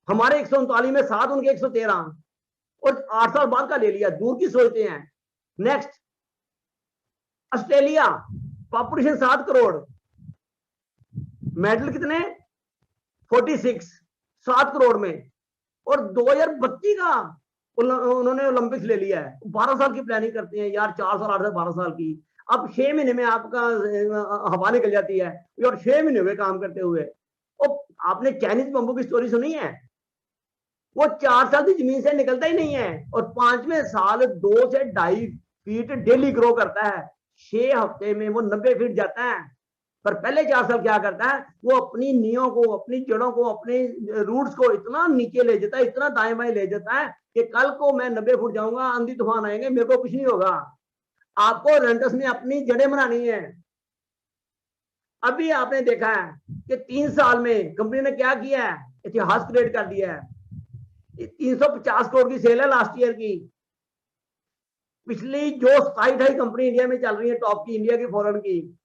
हमारे 139 में 7, उनके 113, और 8 साल बाद का ले लिया। दूर की सोचते हैं। Next Australia, population 7 crore, medal कितने? 46, 7 करोड़ में। और 2032 का उन्होंने ओलंपिक्स ले लिया है। 12 साल की प्लानिंग करते हैं यार, 4 साल 8 साल 12 साल की। अब 6 महीने में आपका हवा निकल जाती है, और 6 महीने हुए काम करते हुए। और आपने चाइनीज बम्बू की स्टोरी सुनी है? वो 4 साल की जमीन से निकलता ही नहीं है, और 5वें साल 2 से 2.5 फीट डेली ग्रो करता है। 6 हफ्ते में वो 90 फीट जाता है। पर पहले 4 साल क्या करता है? वो अपनी नींवों को, अपनी जड़ों को, अपने रूट्स को इतना नीचे ले जाता है, इतना दाएं बाएं ले जाता है कि कल को मैं 90 फुट जाऊंगा, आंधी तूफान आएंगे, मेरे को कुछ नहीं होगा। आपको रेंटस में अपनी जड़ें बनानी है। अभी आपने देखा है कि 3 साल में कंपनी ने क्या किया है? इतिहास क्रिएट कर दिया है। 350 करोड़ की सेल है लास्ट ईयर की। पिछली जो 27 कंपनी इंडिया में चल रही है, टॉप की, इंडिया की, फॉरेन की,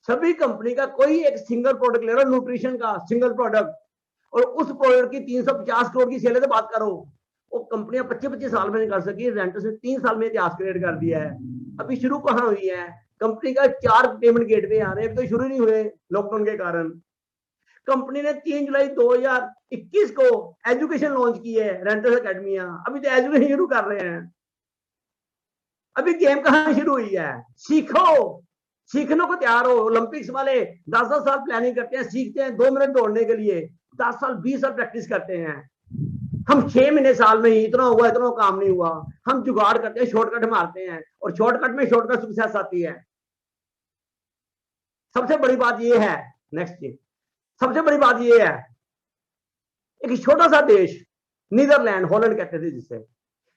सभी कंपनी का कोई एक सिंगल प्रोडक्ट ले लो, न्यूट्रिशन का सिंगल प्रोडक्ट, और उस प्रोडक्ट की 350 करोड़ की सेल है तो बात करो। वो कंपनियां 25-25 साल में नहीं कर सकी, रेंटस ने 3 साल में इतिहास क्रिएट कर दिया है। अभी शुरू कहां हुई है? कंपनी का 4 पेमेंट गेटवे आ रहे हैं, तो शुरू नहीं हुए लॉकडाउन के कारण। कंपनी ने 3 जुलाई 2021 को एजुकेशन लॉन्च की है, रेंटस अकेडमियां। अभी तो एजुकेशन शुरू कर रहे हैं। अभी गेम कहां शुरू हुई है? सीखो, सीखने को तैयार हो। ओलंपिक्स वाले 10-10 साल प्लानिंग करते हैं, सीखते हैं 2 मिनट दौड़ने के लिए, 10 साल 20 साल प्रैक्टिस करते हैं। हम 6 महीने साल में ही इतना हुआ, इतना काम नहीं हुआ। हम जुगाड़ करते हैं, शॉर्टकट मारते हैं, और शॉर्टकट में शॉर्टकट सक्सेस आती है। सबसे बड़ी बात यह है, नेक्स्ट सबसे बड़ी बात यह है, एक छोटा सा देश नीदरलैंड, हॉलैंड कहते थे जिसे,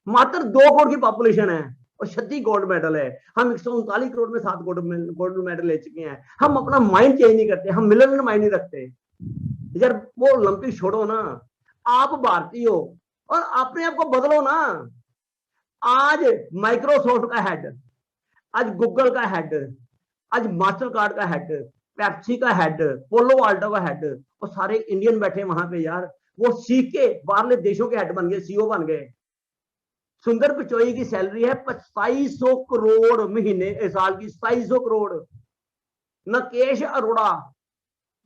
मात्र 2 करोड़ की पॉपुलेशन है और 36 गोल्ड मेडल है। हम 139 करोड़ में 7 गोल्ड मेडल ले चुके हैं। हम अपना माइंड चेंज नहीं करते, हम मिलियनर माइंड नहीं रखते। यार वो ओलंपिक छोड़ो ना, आप भारतीय हो और अपने आप को बदलो ना। आज माइक्रोसॉफ्ट का हेड, आज गूगल का हेड, आज मास्टर कार्ड का हेड, पेप्सी का हेड, पोलो वाल्टो का हेड, और सारे इंडियन बैठे वहां पे यार। वो सीख के बाहरले देशों के हेड बन गए, सीईओ बन गए। सुंदर पिचोई की सैलरी है 2700 करोड़ महीने, साल की 2700 करोड़। नकेश अरोड़ा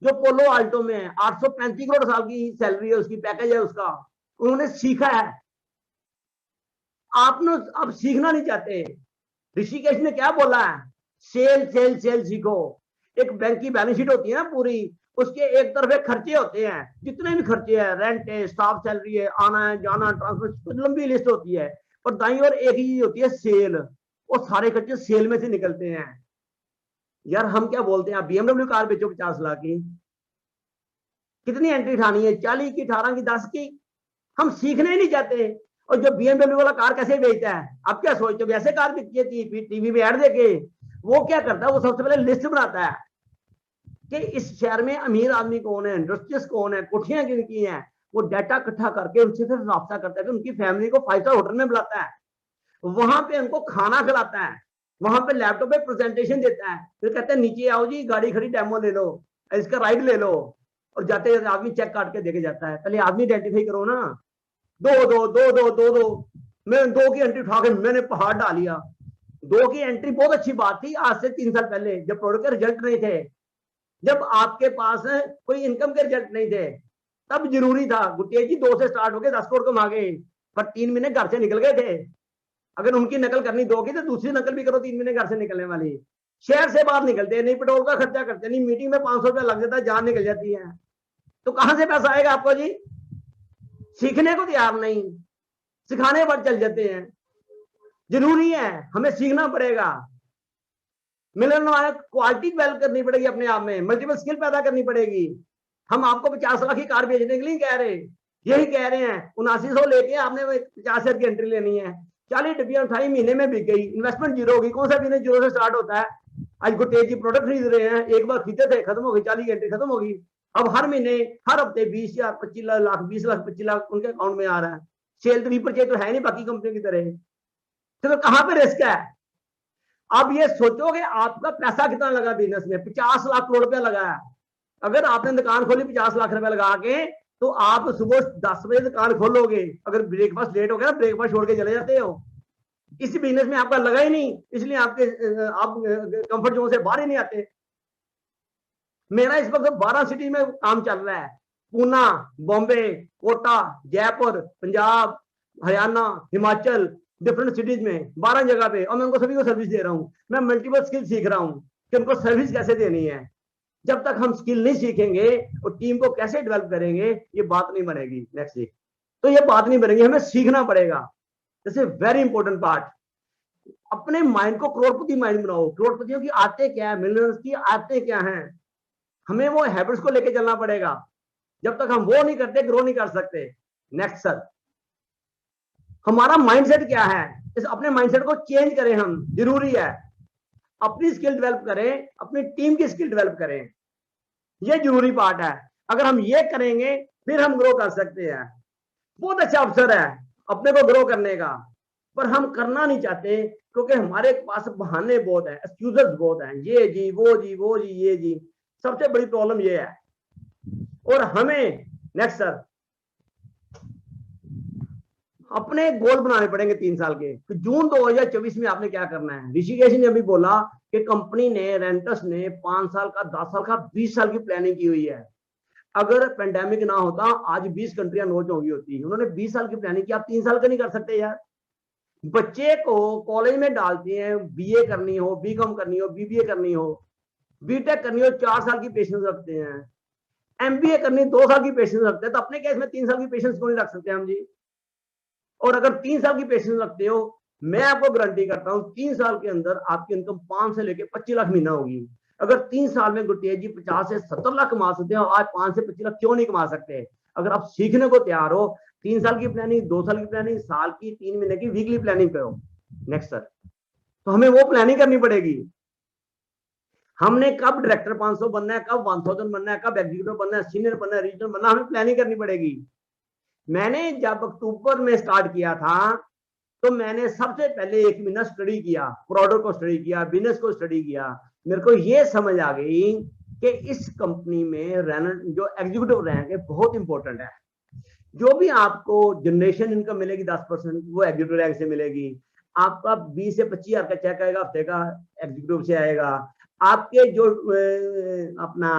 जो पोलो आल्टो में है, 835 करोड़ साल की सैलरी है उसकी, पैकेज है उसका। उन्होंने सीखा है। आपने अब सीखना नहीं चाहते। ऋषिकेश ने क्या बोला है? सेल सेल सेल सीखो। एक बैंक की बैलेंस शीट होती है ना पूरी, उसके एक तरफ खर्चे होते हैं, जितने भी खर्चे हैं, रेंट है, स्टाफ सैलरी है, आना है जाना, ट्रांसपोर्ट, लंबी लिस्ट होती है। और दाईं ओर एक ही होती है सेल। वो सारे खर्चे सेल में से निकलते हैं। यार हम क्या बोलते हैं, BMW कार बेचो 50 लाख की, कितनी एंट्री उठानी है? 40 की, 18 की, 10 की। हम सीखने ही नहीं चाहते। और जो BMW वाला कार कैसे बेचता है, आप क्या सोचते हो? वैसे कार बिकती है टीवी में ऐड देके वो क्या करता है, वो सबसे पहले लिस्ट बनाता है कि इस शहर में अमीर आदमी कौन है, इंडस्ट्रीज कौन है, कोठियां किन की हैं। वो डाटा इकट्ठा करके उनसे फिर राब्ता करता है कि उनकी फैमिली को 5 स्टार होटल में बुलाता है, वहां पे उनको खाना खिलाता है, वहां पे लैपटॉप पे प्रेजेंटेशन देता है, फिर कहते हैं नीचे आओ जी, गाड़ी खड़ी, डेमो ले लो, इसका राइड ले लो, और जाते जाते आदमी चेक काट के देके जाता है। पहले आदमी आइडेंटिफाई करो ना, दो दो दो दो दो दो, मैं 2 की एंट्री उठा के मैंने पहाड़ डाल लिया। 2 की एंट्री बहुत अच्छी बात थी आज से 3 साल पहले, जब प्रोडक्ट के रिजल्ट नहीं थे, जब आपके पास कोई इनकम के रिजल्ट नहीं थे, तब जरूरी था। गुटेज जी 2 से स्टार्ट हो गए 10 करोड़ कमा गए, पर 3 महीने घर से निकल गए थे। अगर उनकी नकल करनी 2 की तो दूसरी नकल भी करो 3 महीने घर से निकलने वाली। शहर से बाहर निकलते नहीं, पेट्रोल का खर्चा करते नहीं, मीटिंग में 500 रुपया लग जाता है, जान निकल जाती है, तो कहां से पैसा आएगा आपको जी? सीखने को तैयार नहीं, सिखाने पर चल जाते हैं। जरूरी है, हमें सीखना पड़ेगा, मिलने वाले क्वालिटी डेवलप करनी पड़ेगी, अपने आप में मल्टीपल स्किल पैदा करनी पड़ेगी। हम आपको 50 लाख की कार बेचने के लिए कह रहे, यही कह रहे हैं 7900 लेके आपने 50 हजार की एंट्री लेनी है, 40 डिब्बियां 28 महीने में बिक गई, इन्वेस्टमेंट जीरो होगी। कौन सा बिजनेस जीरो से स्टार्ट होता है? आज गुटेज जी प्रोडक्ट खरीद रहे हैं, एक बार खरीदे थे, खत्म हो गई, 40 की एंट्री खत्म होगी। अब हर महीने हर हफ्ते 20,000 25 लाख 20 लाख 25 लाख उनके अकाउंट में आ रहा है। सेल तो रीपरचेज तो है नहीं बाकी कंपनी की तरह, तो कहां पे रिस्क है? अब ये सोचोगे आपका पैसा कितना लगा बिजनेस में, 50 लाख करोड़ रुपया लगा है। अगर आपने दुकान खोली 50 लाख रुपया लगा के, तो आप सुबह 10 बजे दुकान खोलोगे, अगर ब्रेकफास्ट लेट हो गया, ब्रेकफास्ट छोड़ के चले जाते हो। इस बिजनेस में आपका लगा ही नहीं, इसलिए आप कंफर्ट जोन से बाहर ही नहीं आते। मेरा इस वक्त 12 सिटी में काम चल रहा है, पूना, बॉम्बे, कोटा, जयपुर, पंजाब, हरियाणा, हिमाचल, डिफरेंट सिटीज में 12 जगह पे, और मैं उनको सभी को सर्विस दे रहा हूं। मैं मल्टीपल स्किल सीख रहा हूं कि उनको सर्विस कैसे देनी है। जब तक हम स्किल नहीं सीखेंगे और टीम को कैसे डेवलप करेंगे, ये बात नहीं बनेगी। नेक्स्ट वीक तो ये बात नहीं बनेगी, हमें सीखना पड़ेगा। This is very important part. अपने माइंड को करोड़पति माइंड बनाओ। करोड़पतियों की आदतें क्या है, मिलियनर्स की आदतें क्या हैं, हमें वो हैबिट्स को लेके चलना पड़ेगा। जब तक हम वो नहीं करते, ग्रो नहीं कर सकते। नेक्स्ट सर, हमारा माइंडसेट क्या है, इस अपने माइंडसेट को चेंज करें हम, जरूरी है। अपनी स्किल डेवलप करें, अपनी टीम की स्किल डेवलप करें, ये जरूरी पार्ट है। अगर हम ये करेंगे फिर हम ग्रो कर सकते हैं। बहुत अच्छा अवसर है अपने को ग्रो करने का, पर हम करना नहीं चाहते क्योंकि हमारे पास बहाने बहुत है, एक्सक्यूजेस बहुत हैं, ये जी वो जी वो जी ये जी। सबसे बड़ी प्रॉब्लम ये है। और हमें नेक्स्ट सर अपने गोल बनाने पड़ेंगे 3 साल के। तो जून 2024 में आपने क्या करना है। ऋषिकेश ने अभी बोला कि कंपनी ने, रेंटस ने 5 साल का, 10 साल का, 20 साल की प्लानिंग की हुई है। अगर पेंडेमिक ना होता आज 20 कंट्रियां लॉन्च होगी होती। उन्होंने 20 साल की प्लानिंग की, आप 3 साल का नहीं कर सकते यार। बच्चे को कॉलेज में डालते हैं, बीए करनी हो, बीकॉम करनी हो, बीबीए करनी हो, बीटेक करनी हो, 4 साल की पेशेंस रखते हैं, एमबीए करनी 2 साल की पेशेंस रखते हैं। तो अपने केस में 3 साल की पेशेंस क्यों नहीं रख सकते हम जी? और अगर 3 साल की पेशेंस रखते हो, मैं आपको गारंटी करता हूं 3 साल के अंदर आपकी इनकम 5 से लेकर 25 लाख महीना होगी। अगर 3 साल में गुटेज जी 50 से 70 लाख कमा सकते हैं, आज 5 से 25 लाख क्यों नहीं कमा सकते? अगर आप सीखने को तैयार हो, 3 साल की प्लानिंग, 2 साल की प्लानिंग, साल की, 3 महीने की, वीकली प्लानिंग करो। नेक्स्ट सर, तो हमें वो प्लानिंग करनी पड़ेगी। हमने कब डायरेक्टर 500 बनना है, कब 1000 बनना है, कब एग्जीक्यूटिव बनना है, सीनियर बनना है, रीजनल बनना है, हमें प्लानिंग करनी पड़ेगी। मैंने जब अक्टूबर में स्टार्ट किया था, तो मैंने सबसे पहले 1 महीना स्टडी किया, प्रोडक्ट को स्टडी किया, बिजनेस को स्टडी किया। मेरे को ये समझ आ गई कि इस कंपनी में रहना, जो एग्जीक्यूटिव रैंक है बहुत इंपॉर्टेंट है। जो भी आपको जनरेशन इनकम मिलेगी 10%, वो एग्जीक्यूटिव रैंक से मिलेगी। आपका 20 से 25 हजार का चेक आएगा हफ्ते का, एग्जीक्यूटिव से आएगा। आपके जो अपना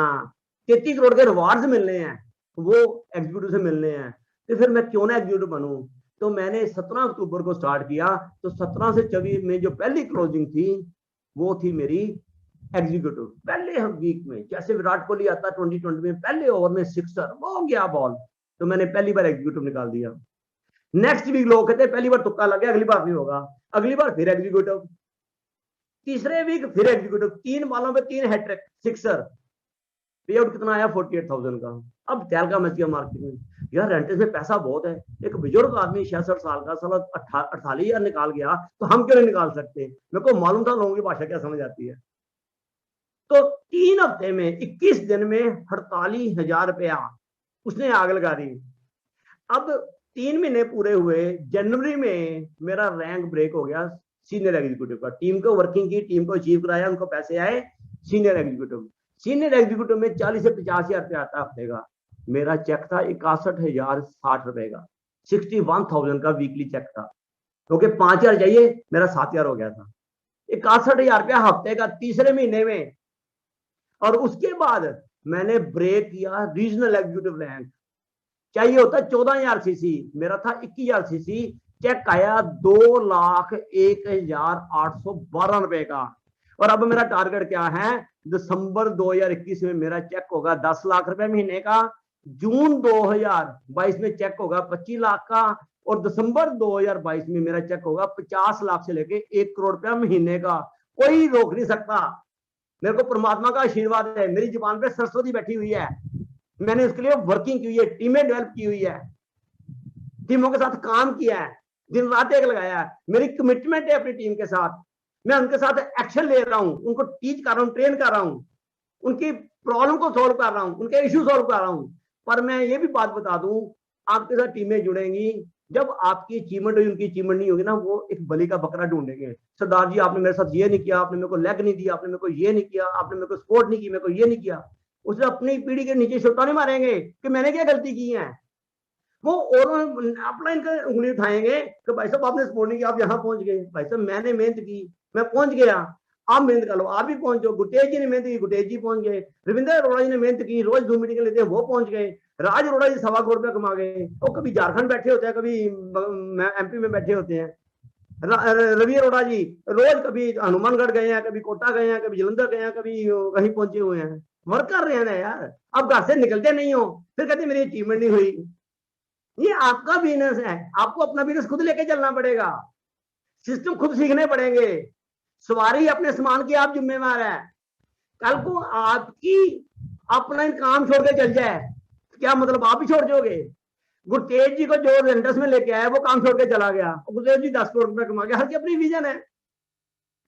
33 करोड़ के रिवार्ड्स मिलने हैं, वो एग्जीक्यूटिव से मिलने हैं। तो फिर मैं क्यों ना एग्जीक्यूटिव बनूं? तो मैंने 17 अक्टूबर को स्टार्ट किया। तो 17 से 24 में जो पहली क्लोजिंग थी, वो थी मेरी एग्जीक्यूटिव। पहले वीक में, जैसे विराट कोहली आता 2020 में, पहले ओवर में सिक्सर, वो गया बॉल, तो मैंने पहली बार एग्जीक्यूटिव निकाल दिया। नेक्स्ट वीक लोग कहते हैं पहली बार तुक्का लग गया, अगली बार नहीं होगा। अगली बार फिर एग्जीक्यूटिव, तीसरे वीक फिर एग्जीक्यूटिव, 3 बॉलों पे 3 हैट्रिक, सिक्सर। पे आउट कितना आया? 48,000 का। अब तहलका मच गया मार्केट में। यार रेंटेस में पैसा बहुत है, एक बुजुर्ग आदमी 66 साल का साला 48,000 निकाल गया, तो हम क्यों नहीं निकाल सकते? मेरे को मालूम था लोगों की भाषा क्या समझ आती है। तो 3 हफ्ते में 21 दिन में 48,000 रुपया उसने आग लगा दी। अब 3 महीने पूरे हुए, जनवरी में मेरा रैंक ब्रेक हो गया सीनियर एग्जीक्यूटिव का। टीम को वर्किंग की, टीम को अचीव कराया, उनको पैसे आए सीनियर एग्जीक्यूटिव। सीनियर एग्जीक्यूटिव में 40 से 50,000 रुपया आता हफ्ते का। मेरा चेक था 61,060 रुपए का, 61,000 का वीकली चेक था, क्योंकि 5,000 चाहिए, मेरा 7,000 हो गया था। 61,000 रुपया हफ्ते का तीसरे महीने में। और उसके बाद मैंने ब्रेक किया रीजनल एग्जीक्यूटिव रैंक, चाहिए होता 14,000 सीसी, मेरा था 21,000 सीसी। चेक आया 2,01,812 रुपए का। और अब मेरा टारगेट क्या है? दिसंबर 2021 में मेरा चेक होगा 10 लाख रुपए महीने का, जून 2022 में चेक होगा 25 लाख का, और दिसंबर 2022 में मेरा चेक होगा 50 लाख से लेके 1 करोड़ रुपया महीने का। कोई रोक नहीं सकता। मेरे को परमात्मा का आशीर्वाद है, मेरी जुबान पे सरस्वती बैठी हुई है, मैंने उसके लिए वर्किंग की हुई है, टीमें डेवलप की हुई है, टीमों के साथ काम किया है, दिन रात एक लगाया है। मेरी कमिटमेंट है अपनी टीम के साथ, मैं उनके साथ एक्शन ले रहा हूं, उनको टीच कर रहा हूं, ट्रेन कर रहा हूं, उनकी प्रॉब्लम को सॉल्व कर रहा हूं, उनके इश्यू सॉल्व कर रहा हूं। पर मैं ये भी बात बता दूं, आपके साथ टीमें जुड़ेंगी, जब आपकी अचीवमेंट हुई, उनकी अचीवमेंट नहीं होगी ना, वो एक बलि का बकरा ढूंढेंगे। सरदार जी आपने मेरे साथ ये नहीं किया, आपने मेरे को लेग नहीं दिया, आपने मेरे को ये नहीं किया, आपने मेरे को सपोर्ट नहीं की, मेरे को ये नहीं किया। उसने अपनी पीढ़ी के नीचे शैतानी मारेंगे कि मैंने क्या गलती की है। वो और अपना इनका उंगली उठाएंगे कि भाई साहब आपने सपोर्ट नहीं किया, आप यहाँ पहुंच गए। भाई साहब मैंने मेहनत की, मैं पहुंच गया, आप मेहनत कर लो, आप भी पहुंचो। गुटेज जी ने मेहनत की, गुटेज जी पहुंच गए। रविंद्र अरोड़ा जी ने मेहनत की, रोज 2 मीटिंग लेते हैं, वो पहुंच गए। राज अरोड़ा जी 1.25 करोड़ रुपया कमा गए। वो कभी झारखंड बैठे होते हैं, कभी एमपी में बैठे होते हैं। रवि अरोड़ा जी रोज कभी हनुमानगढ़ गए हैं, कभी कोटा गए हैं, कभी जलंधर गए हैं, कभी कहीं पहुंचे हुए हैं, वर्क कर रहे हैं ना यार। अब घर से निकलते नहीं हो, फिर कहते मेरी अचीवमेंट नहीं हुई। ये आपका बिजनेस है, आपको अपना बिजनेस खुद लेके चलना पड़ेगा, सिस्टम खुद सीखने पड़ेंगे। सवारी अपने सामान की आप जिम्मेवार है। कल को आपकी अपना काम छोड़ के चल जाए, क्या मतलब आप ही छोड़ जाओगे? गुरतेज जी को जो रेंटस में लेके आया वो काम छोड़ के चला गया, गुरतेज जी 10 करोड़ रुपए कमा गया। हर की अपनी विजन है,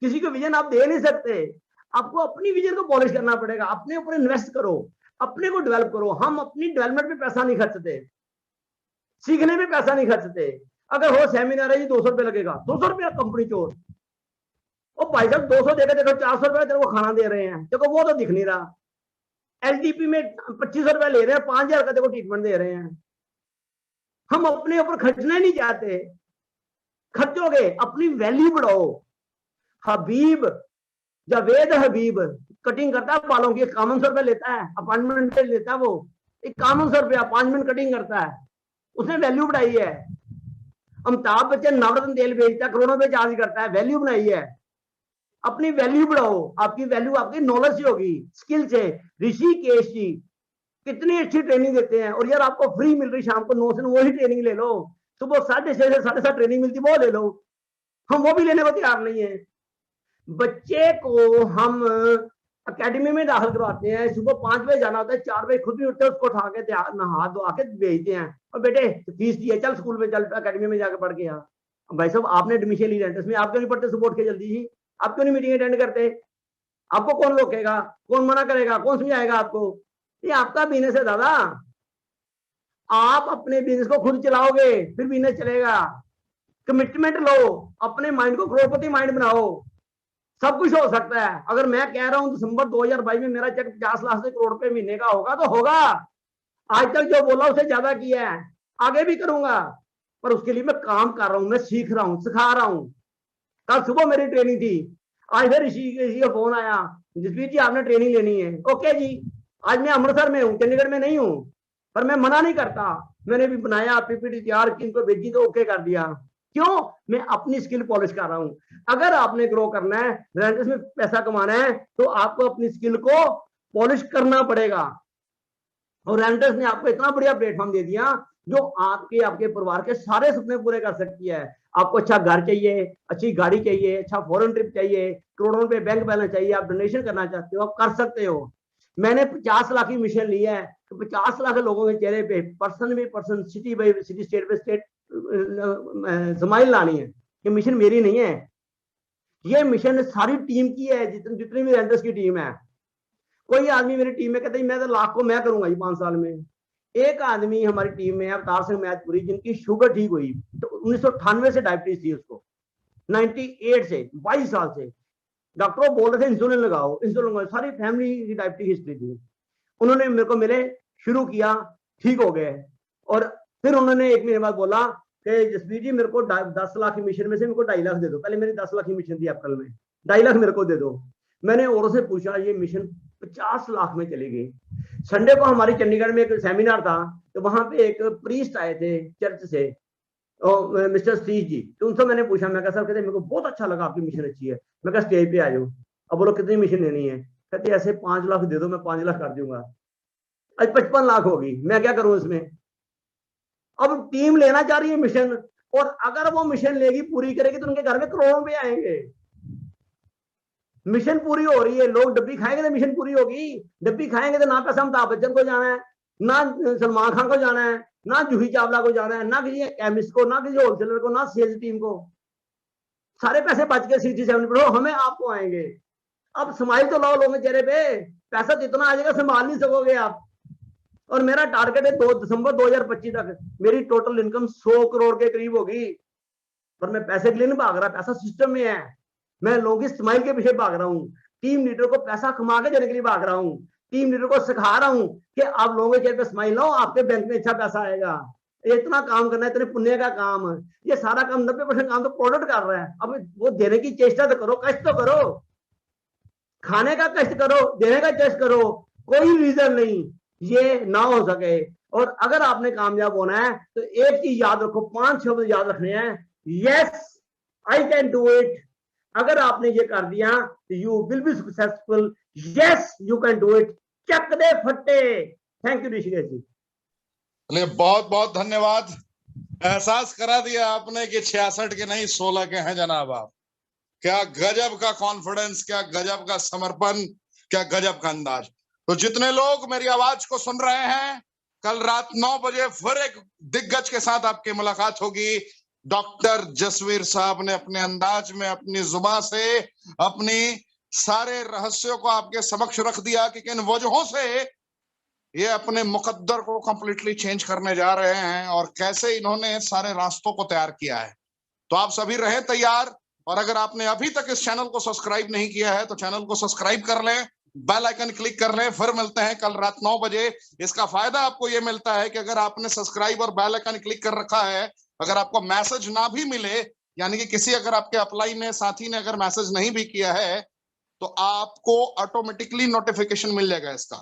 किसी को विजन आप दे नहीं सकते। आपको अपनी विजन को पॉलिश करना पड़ेगा, अपने ऊपर इन्वेस्ट करो, अपने को डेवलप करो। हम अपनी डेवलपमेंट पे पैसा नहीं खर्चते, सीखने में पैसा नहीं खर्चते। अगर हो सेमिनार है जी 200 रुपए लगेगा, 200 रुपया कंपनी चोर। ओ भाई साहब 200 देकर देखो 400 रुपया तेरे को खाना दे रहे हैं, देखो वो तो दिख नहीं रहा। एलटीपी में 2500 रुपया ले रहे हैं, 5,000 का देखो ट्रीटमेंट दे रहे हैं। हम अपने ऊपर खर्चना नहीं चाहते, खर्चोगे अपनी वैल्यू बढ़ाओ। हबीब जावेद हबीब कटिंग करता है बालों की, 51 रुपया लेता है, अपॉइंटमेंट लेता है, वो 51 रुपया 5 मिनट कटिंग करता है, उसने वैल्यू बढ़ाई है। अमिताभ बच्चन नवरत्न तेल बेचता है, करोड़ों पे चार्ज करता है, वैल्यू बनाई है। अपनी वैल्यू बढ़ाओ, आपकी वैल्यू आपकी नॉलेज से होगी, स्किल से। ऋषिकेश जी कितनी अच्छी ट्रेनिंग देते हैं, और यार आपको फ्री मिल रही, शाम को 9 से वही ट्रेनिंग ले लो, सुबह 6:30 से 7:30 ट्रेनिंग मिलती, वो ले लो। हम वो भी लेने को तैयार नहीं है। बच्चे को हम अकेडमी में दाखिल करवाते हैं, सुबह 5 बजे जाना होता है, 4 बजे खुद भी उठते हैं, उसको उठा के नहा धो के भेजते हैं, और बेटे फीस दी है, चल स्कूल में चल, अकेडमी में जाकर पढ़ के आ। भाई साहब आपने एडमिशन ली रेंटस में, आप क्यों नहीं पढ़ते सुबह उठ के जल्दी ही? आप क्यों नहीं मीटिंग अटेंड करते? आपको कौन रोकेगा, कौन मना करेगा, कौन समझाएगा आपको? ये आपका बिजनेस है दादा, आप अपने बिजनेस को खुद चलाओगे फिर बिजनेस चलेगा। कमिटमेंट लो, अपने माइंड को करोड़पति माइंड बनाओ, सब कुछ हो सकता है। अगर मैं कह रहा हूं दिसंबर 2022 में मेरा चेक 50 लाख से करोड़ रुपए महीने का होगा तो होगा। आज तक जो बोला उसे ज्यादा किया है, आगे भी करूंगा, पर उसके लिए मैं काम कर रहा हूं, मैं सीख रहा हूं, सिखा रहा हूं। कल सुबह मेरी ट्रेनिंग थी, आज फिर ऋषि का फोन आया, जसवीर जी आपने ट्रेनिंग लेनी है। ओके जी, आज मैं अमृतसर में हूँ, चंडीगढ़ में नहीं हूँ, पर मैं मना नहीं करता। मैंने भी बनाया, पीपीटी तैयार की, इनको भेजी तो ओके कर दिया। क्यों? मैं अपनी स्किल पॉलिश कर रहा हूं। अगर आपने ग्रो करना है, रेंटस में पैसा कमाना है, तो आपको अपनी स्किल को पॉलिश करना पड़ेगा। और रेंटस ने आपको इतना बढ़िया प्लेटफॉर्म दे दिया जो आपके परिवार के सारे सपने पूरे कर सकती है। आपको अच्छा घर चाहिए, अच्छी गाड़ी चाहिए, अच्छा फॉरेन ट्रिप चाहिए, करोड़ों रुपए बैंक बैलेंस चाहिए, आप डोनेशन करना चाहते हो, आप कर सकते हो। मैंने 50 लाख की मिशन ली है, तो 50 लाख लोगों के चेहरे पे person by person, city by city, state by state smile लानी है। ये मिशन मेरी नहीं है, ये मिशन सारी टीम की है, जितनी भी रेंटर्स की टीम है। कोई आदमी मेरी टीम में कहता है मैं तो लाख को मैं करूंगा ये 5 साल में। एक आदमी हमारी टीम में अवतार सिंह मैथपुरी, जिनकी शुगर ठीक हुई, तो 1998 से डायबिटीज थी उसको, 98 से 22 साल से डॉक्टर बोल रहे थे इंसुलिन लगाओ, इंसुलिन लगाओ, सारी फैमिली की डायबिटीज हिस्ट्री थी। उन्होंने मेरे को मिले, शुरू किया, ठीक हो गए। और फिर उन्होंने 1 महीने बाद बोला कि जसवीर जी मेरे को 10 लाख की मिशन में से मेरे को 2.5 लाख दे दो। पहले मेरी 10 लाख की मिशन थी अप्रैल में, 2.5 लाख मेरे को दे दो। मैंने औरों से पूछा, ये मिशन 50 लाख में चली गई। संडे को हमारी चंडीगढ़ में एक सेमिनार था, तो वहां पे एक प्रीस्ट आए थे चर्च से, मिस्टर सतीश जी। तो उनसे मैंने पूछा, मैं कहा सर, कहते मेरे को बहुत अच्छा लगा, आपकी मिशन अच्छी है। मैं कहा स्टेज पे आ जाओ, अब बोलो कितनी मिशन लेनी है। कहते ऐसे 5 लाख दे दो, मैं 5 लाख कर दूंगा। आज 55 लाख होगी, मैं क्या करूं इसमें। अब टीम लेना चाह रही है मिशन, और अगर वो मिशन लेगी, पूरी करेगी, तो उनके घर में करोड़ों रुपए आएंगे। मिशन पूरी हो रही है, लोग डब्बी खाएंगे तो मिशन पूरी होगी। डब्बी खाएंगे तो ना पैसा अमिताभ बच्चन को जाना है, ना सलमान खान को जाना है, ना जूही चावला को जाना है, ना किसी केमिस्ट को, ना किसी होलसेलर को, ना सेल्स टीम को। सारे पैसे बच के 67 पर हमें आपको आएंगे। अब स्माइल तो लाओ लोगों के चेहरे पे, पैसा जितना आ जाएगा संभाल नहीं सकोगे आप। और मेरा टारगेट है 2 दिसंबर 2025 तक मेरी टोटल इनकम 100 करोड़ के करीब होगी। पर मैं पैसे के लिए नहीं भाग रहा, पैसा सिस्टम में है। मैं लोगों की स्माइल के पीछे भाग रहा हूँ, टीम लीडर को पैसा कमा के देने के लिए भाग रहा हूँ, टीम लीडर को सिखा रहा हूँ कि आप लोगों के चेहरे पे स्माइल लो, आपके बैंक में अच्छा पैसा आएगा। इतना काम करना है, इतने पुण्य का काम, ये सारा काम 90% काम तो प्रोडक्ट कर रहा है। अब वो देने की चेष्टा तो करो, कष्ट तो करो, खाने का कष्ट करो, देने का कष्ट करो। कोई रीजन नहीं ये ना हो सके। और अगर आपने कामयाब होना है तो एक चीज याद रखो, 5 शब्द याद रखने हैं। Yes I can do it. अगर आपने ये कर दिया तो you will be successful. Yes you can do it. चक दे फट्टे। Thank you Rishikesh ji. बहुत बहुत धन्यवाद। एहसास करा दिया आपने कि 66 के नहीं 16 के हैं जनाब आप। क्या गजब का कॉन्फिडेंस, क्या गजब का समर्पण, क्या गजब का अंदाज। तो जितने लोग मेरी आवाज को सुन रहे हैं, कल रात 9 बजे फिर एक दिग्गज के साथ आपकी मुलाकात होगी। डॉक्टर जसवीर साहब ने अपने अंदाज में, अपनी जुबान से अपनी सारे रहस्यों को आपके समक्ष रख दिया कि किन वजहों से ये अपने मुकद्दर को कंप्लीटली चेंज करने जा रहे हैं और कैसे इन्होंने सारे रास्तों को तैयार किया है। तो आप सभी रहे तैयार। और अगर आपने अभी तक इस चैनल को सब्सक्राइब नहीं किया है तो चैनल को सब्सक्राइब कर लें, बेल आइकन क्लिक कर लें। फिर मिलते हैं कल रात 9 बजे। इसका फायदा आपको यह मिलता है कि अगर आपने सब्सक्राइब और बेल आइकन क्लिक कर रखा है, अगर आपको मैसेज ना भी मिले, यानी कि किसी अगर आपके अपलाइन ने, साथी ने अगर मैसेज नहीं भी किया है, तो आपको ऑटोमेटिकली नोटिफिकेशन मिल जाएगा इसका।